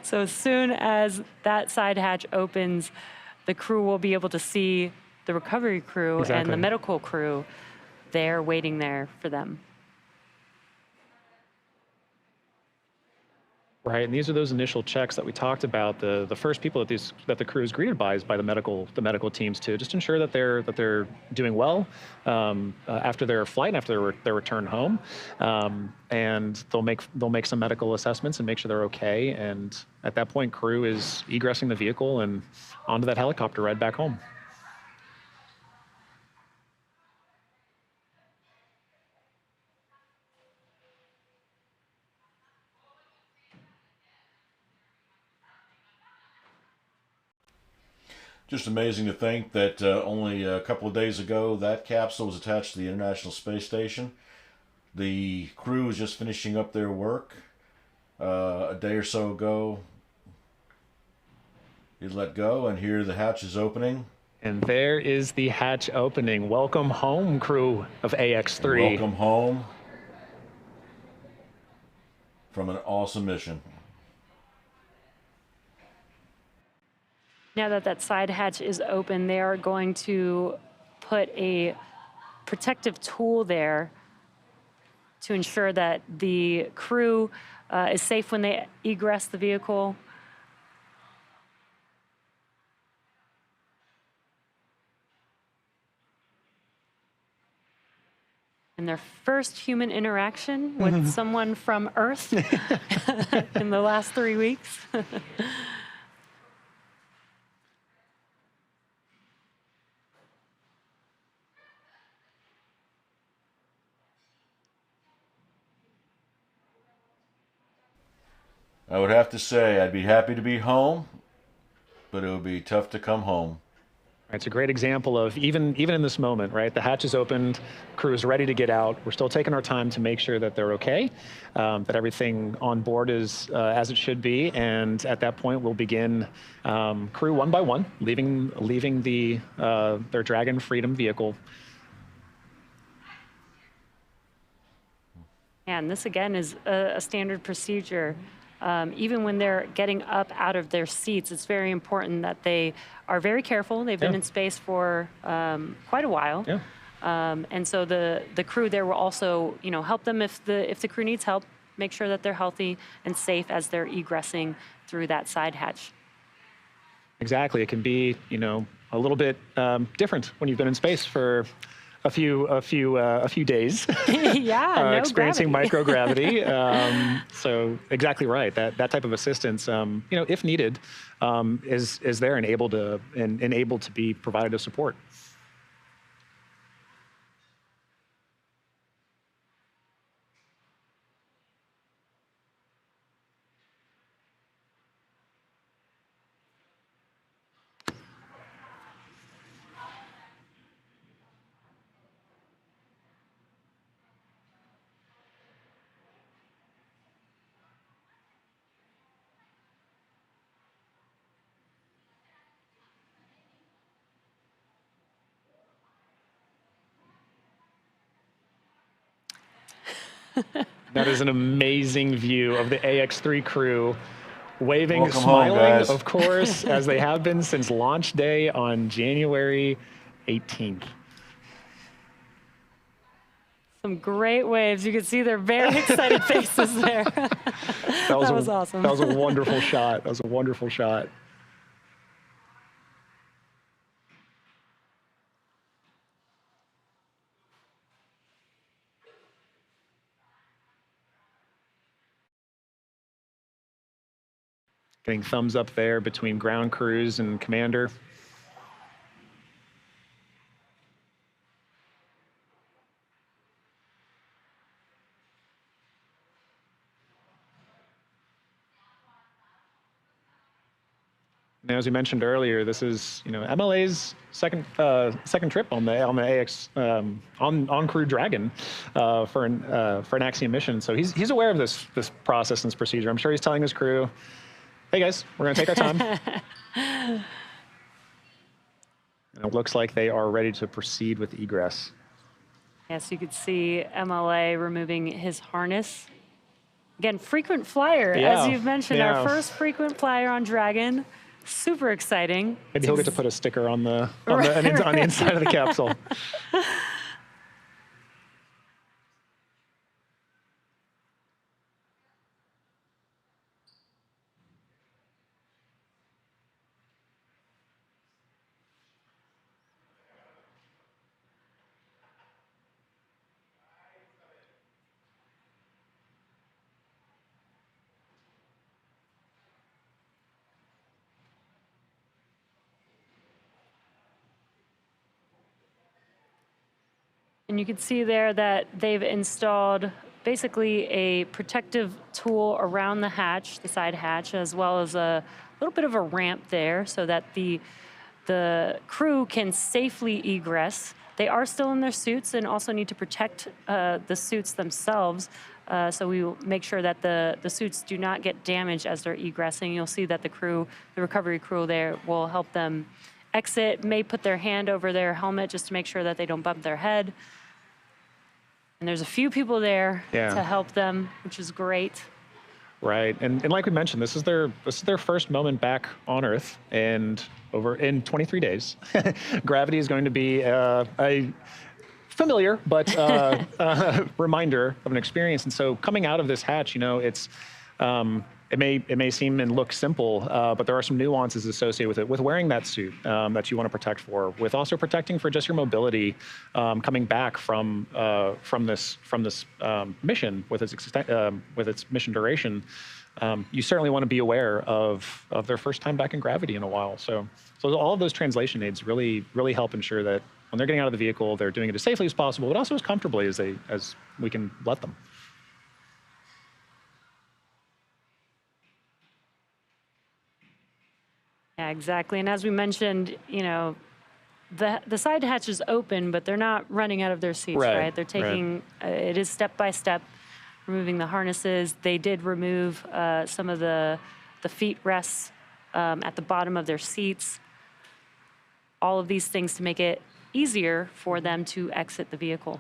So as soon as that side hatch opens, the crew will be able to see the recovery crew and the medical crew. They're waiting there for them. Right, and these are those initial checks that we talked about. The first people that the crew is greeted by is by the medical teams to just ensure that they're doing well after their flight and after their return home, and they'll make some medical assessments and make sure they're okay. And at that point, crew is egressing the vehicle and onto that helicopter ride back home. Just amazing to think that only a couple of days ago that capsule was attached to the International Space Station. The crew was just finishing up their work a day or so ago. It let go, and here the hatch is opening. And there is the hatch opening. Welcome home, crew of AX-3. Welcome home from an awesome mission. Now that that side hatch is open, they are going to put a protective tool there to ensure that the crew is safe when they egress the vehicle. And their first human interaction with someone from Earth in the last 3 weeks. I would have to say I'd be happy to be home, but it would be tough to come home. It's a great example of even in this moment, right? The hatch is opened, crew is ready to get out. We're still taking our time to make sure that they're okay, that everything on board is as it should be, and at that point we'll begin crew one by one, leaving their Dragon Freedom vehicle. And this again is a standard procedure. Even when they're getting up out of their seats, it's very important that they are very careful. They've been in space for quite a while. Yeah. And so the crew there will also, help them if the crew needs help, make sure that they're healthy and safe as they're egressing through that side hatch. Exactly. It can be, a little bit different when you've been in space for a few days. Yeah, no experiencing gravity. microgravity. So exactly right. That type of assistance, if needed, is there and able to be provided as support. That is an amazing view of the AX-3 crew waving, Welcome smiling, home, of course, as they have been since launch day on January 18th. Some great waves. You can see their very excited faces there. That was awesome. That was a wonderful shot. That was a wonderful shot. Getting thumbs up there between ground crews and commander. Now, as we mentioned earlier, this is MLA's second trip on the AX on Crew Dragon for an Axiom mission. So he's aware of this process and this procedure. I'm sure he's telling his crew, "Hey guys, we're going to take our time." And it looks like they are ready to proceed with egress. Yes, you could see MLA removing his harness. Again, frequent flyer, as you've mentioned, our first frequent flyer on Dragon. Super exciting. Maybe he'll get to put a sticker on the inside of the capsule. And you can see there that they've installed basically a protective tool around the hatch, the side hatch, as well as a little bit of a ramp there so that the crew can safely egress. They are still in their suits and also need to protect the suits themselves. So we will make sure that the suits do not get damaged as they're egressing. You'll see that the recovery crew there will help them exit, may put their hand over their helmet just to make sure that they don't bump their head. And there's a few people there to help them, which is great. Right, and like we mentioned, this is their first moment back on Earth, and in 23 days, gravity is going to be a familiar but reminder of an experience. And so, coming out of this hatch, it's it may seem and look simple, but there are some nuances associated with it, with wearing that suit that you want to protect for, with also protecting for just your mobility coming back from this mission with its mission duration. You certainly want to be aware of their first time back in gravity in a while. So all of those translation aids really help ensure that when they're getting out of the vehicle, they're doing it as safely as possible, but also as comfortably as we can let them. Yeah, exactly. And as we mentioned, the side hatch is open, but they're not running out of their seats, right? They're taking, it is step by step, removing the harnesses. They did remove some of the feet rests at the bottom of their seats. All of these things to make it easier for them to exit the vehicle.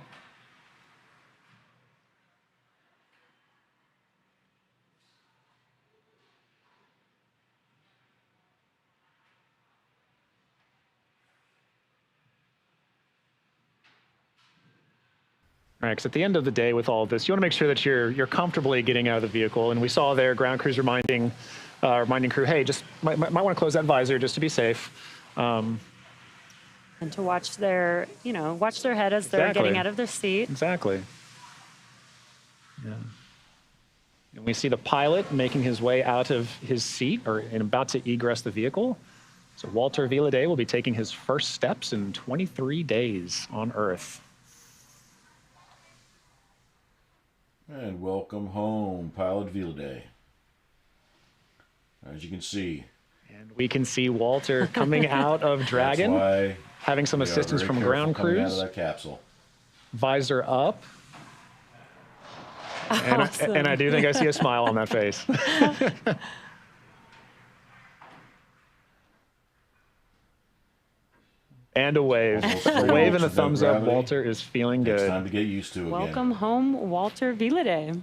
Right, because at the end of the day with all of this, you want to make sure that you're comfortably getting out of the vehicle. And we saw there ground crews reminding crew, hey, just might want to close that visor just to be safe. And to watch their head as they're getting out of their seat. Exactly. Yeah. And we see the pilot making his way out of his seat and about to egress the vehicle. So Walter Villaday will be taking his first steps in 23 days on Earth. And welcome home, Pilot Villaday. As you can see. And we can see Walter coming out of Dragon, having some assistance from ground crews. Out of that capsule. Visor up. Awesome. And I do think I see a smile on that face. And a wave. A wave and a thumbs up. Walter is feeling good. It's time to get used to again. Welcome home, Walter Villaday.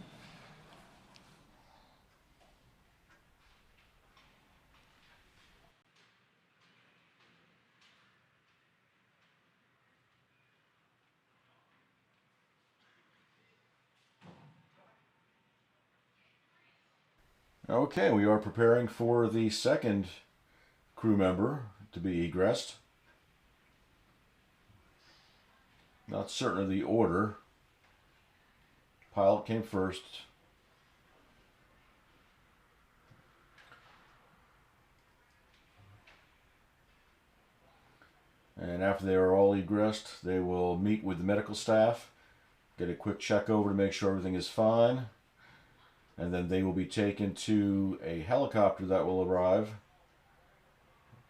Okay, we are preparing for the second crew member to be egressed. Not certain of the order. Pilot came first. And after they are all egressed, they will meet with the medical staff, get a quick check over to make sure everything is fine. And then they will be taken to a helicopter that will arrive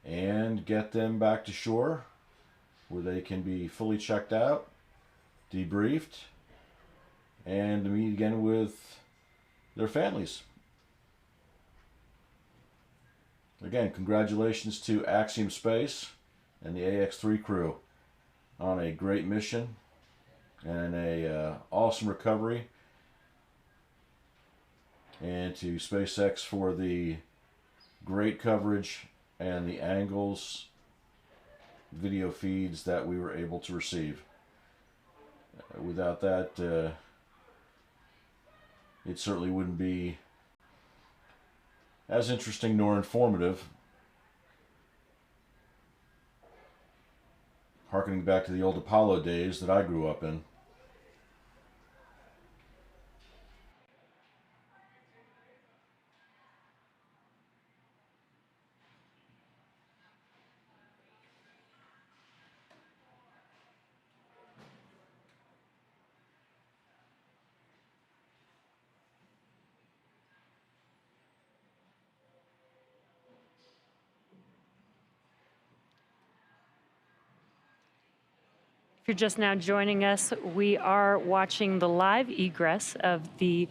and get them back to shore, where they can be fully checked out, debriefed, and to meet again with their families. Again, congratulations to Axiom Space and the AX-3 crew on a great mission and a awesome recovery. And to SpaceX for the great coverage and the angles, video feeds that we were able to receive. Without that, it certainly wouldn't be as interesting nor informative. Harkening back to the old Apollo days that I grew up in. If you're just now joining us, we are watching the live egress of the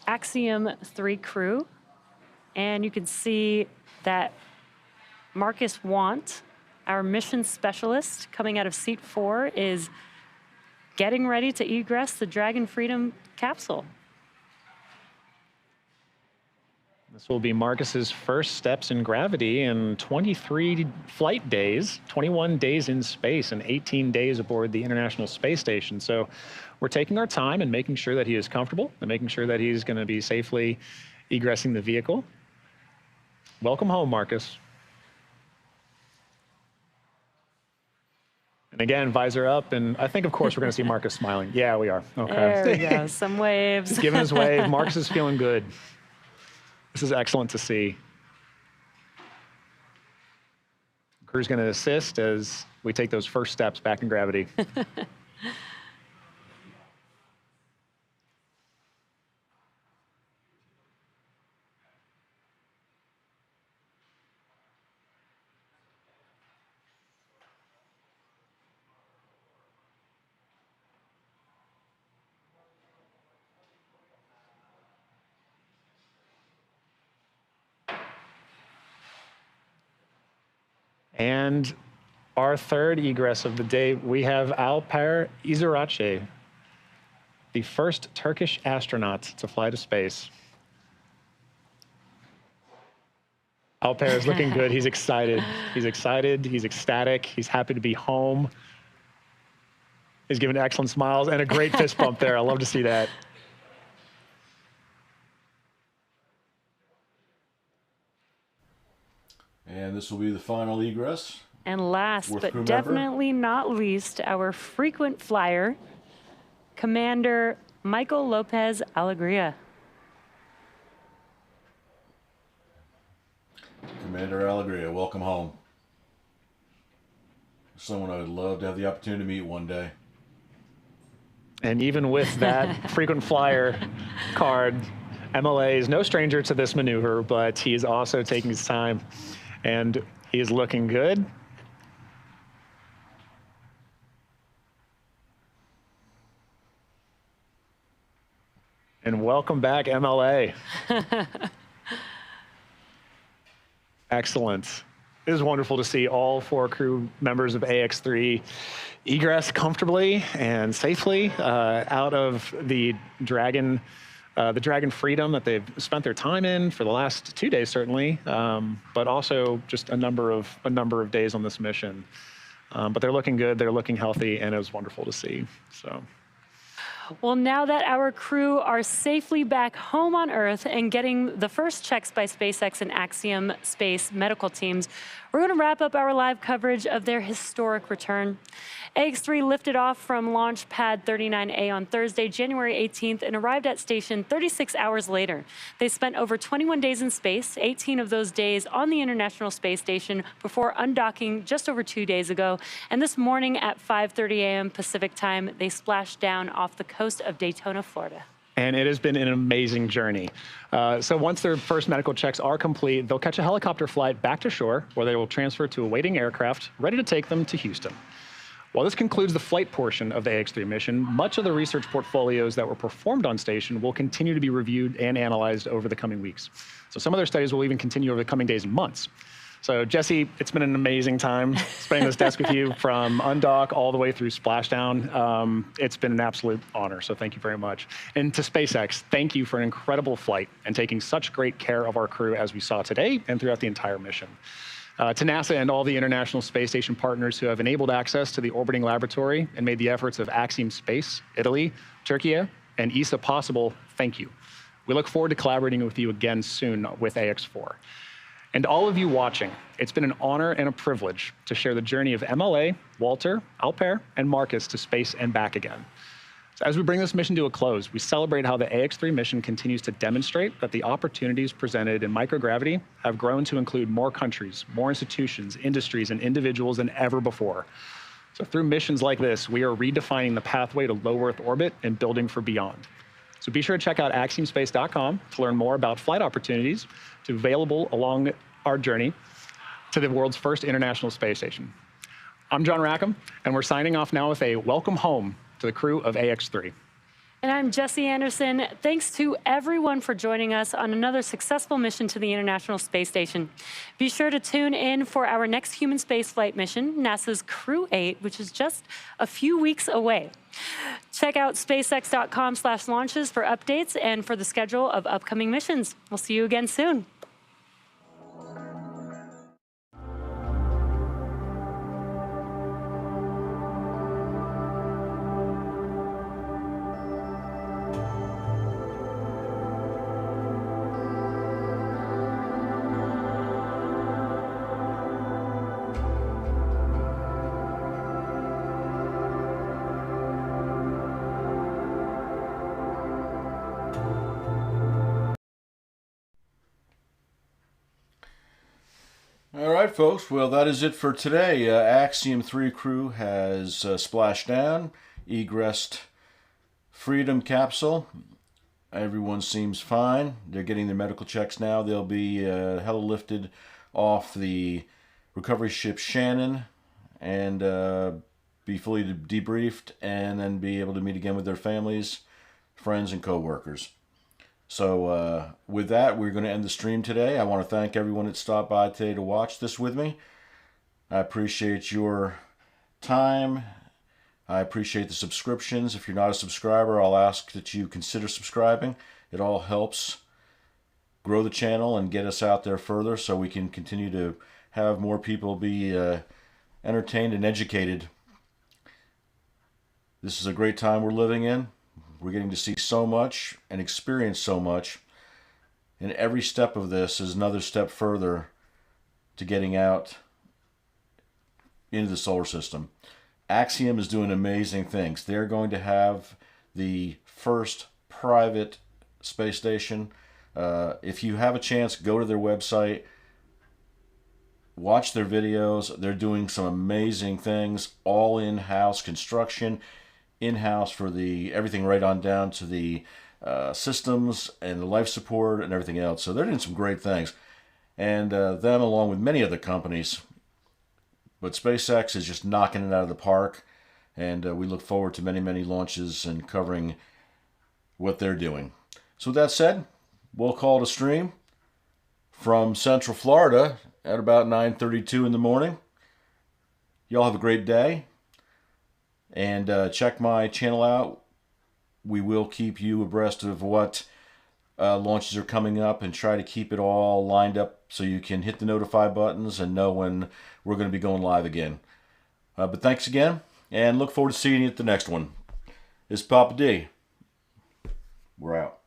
Axiom 3 crew. And you can see that Marcus Want, our mission specialist coming out of seat 4, is getting ready to egress the Dragon Freedom capsule. This will be Marcus's first steps in gravity in 23 flight days, 21 days in space, and 18 days aboard the International Space Station. So we're taking our time and making sure that he is comfortable and making sure that he's going to be safely egressing the vehicle. Welcome home, Marcus. And again, visor up, and I think, of course, we're going to see Marcus smiling. Yeah, we are. Okay. There we go. Some waves. He's giving his wave. Marcus is feeling good. This is excellent to see. Crew's going to assist as we take those first steps back in gravity. And our third egress of the day, we have Alper Izirace, the first Turkish astronaut to fly to space. Alper is looking good. He's excited. He's excited. He's ecstatic. He's happy to be home. He's giving excellent smiles and a great fist bump there. I love to see that. And this will be the final egress. And last but definitely not least, our frequent flyer, Commander Michael Lopez Alegria. Commander Alegria, welcome home. Someone I would love to have the opportunity to meet one day. And even with that frequent flyer card, MLA is no stranger to this maneuver, but he's also taking his time. And he is looking good. And welcome back, MLA. Excellent. It is wonderful to see all 4 crew members of AX-3 egress comfortably and safely out of the Dragon Freedom that they've spent their time in for the last 2 days, certainly, but also just a number of days on this mission. But they're looking good, they're looking healthy, and it was wonderful to see. So. Well, now that our crew are safely back home on Earth and getting the first checks by SpaceX and Axiom space medical teams, we're going to wrap up our live coverage of their historic return. AX-3 lifted off from launch pad 39A on Thursday, January 18th, and arrived at station 36 hours later. They spent over 21 days in space, 18 of those days on the International Space Station before undocking just over 2 days ago. And this morning at 5:30 a.m. Pacific time, they splashed down off the coast of Daytona, Florida. And it has been an amazing journey. So once their first medical checks are complete, they'll catch a helicopter flight back to shore, where they will transfer to a waiting aircraft ready to take them to Houston. While this concludes the flight portion of the AX-3 mission, much of the research portfolios that were performed on station will continue to be reviewed and analyzed over the coming weeks. So some of their studies will even continue over the coming days and months. So Jesse, it's been an amazing time spending this desk with you from undock all the way through splashdown. It's been an absolute honor, so thank you very much. And to SpaceX, thank you for an incredible flight and taking such great care of our crew as we saw today and throughout the entire mission. To NASA and all the International Space Station partners who have enabled access to the orbiting laboratory and made the efforts of Axiom Space, Italy, Turkey, and ESA possible, thank you. We look forward to collaborating with you again soon with AX-4. And all of you watching, it's been an honor and a privilege to share the journey of MLA, Walter, Alper, and Marcus to space and back again. So as we bring this mission to a close, we celebrate how the AX-3 mission continues to demonstrate that the opportunities presented in microgravity have grown to include more countries, more institutions, industries, and individuals than ever before. So through missions like this, we are redefining the pathway to low Earth orbit and building for beyond. So be sure to check out axiomspace.com to learn more about flight opportunities available along our journey to the world's first International Space Station. I'm John Rackham, and we're signing off now with a welcome home to the crew of AX-3. And I'm Jesse Anderson. Thanks to everyone for joining us on another successful mission to the International Space Station. Be sure to tune in for our next human spaceflight mission, NASA's Crew 8, which is just a few weeks away. Check out spacex.com/launches for updates and for the schedule of upcoming missions. We'll see you again soon. All right, folks. Well, that is it for today. Axiom 3 crew has splashed down, egressed Freedom capsule. Everyone seems fine. They're getting their medical checks now. They'll be heli-lifted off the recovery ship Shannon and be fully debriefed and then be able to meet again with their families, friends, and co-workers. So with that, we're going to end the stream today. I want to thank everyone that stopped by today to watch this with me. I appreciate your time. I appreciate the subscriptions. If you're not a subscriber, I'll ask that you consider subscribing. It all helps grow the channel and get us out there further so we can continue to have more people be entertained and educated. This is a great time we're living in. We're getting to see so much and experience so much. And every step of this is another step further to getting out into the solar system. Axiom is doing amazing things. They're going to have the first private space station. If you have a chance, go to their website. Watch their videos. They're doing some amazing things. All in-house construction. In-house for the everything right on down to the systems and the life support and everything else. So they're doing some great things. And them along with many other companies. But SpaceX is just knocking it out of the park. And we look forward to many, many launches and covering what they're doing. So with that said, we'll call it a stream from Central Florida at about 9:32 in the morning. Y'all have a great day. And check my channel out. We will keep you abreast of what launches are coming up and try to keep it all lined up so you can hit the notify buttons and know when we're going to be going live again. But thanks again, and look forward to seeing you at the next one. It's Papa D. We're out.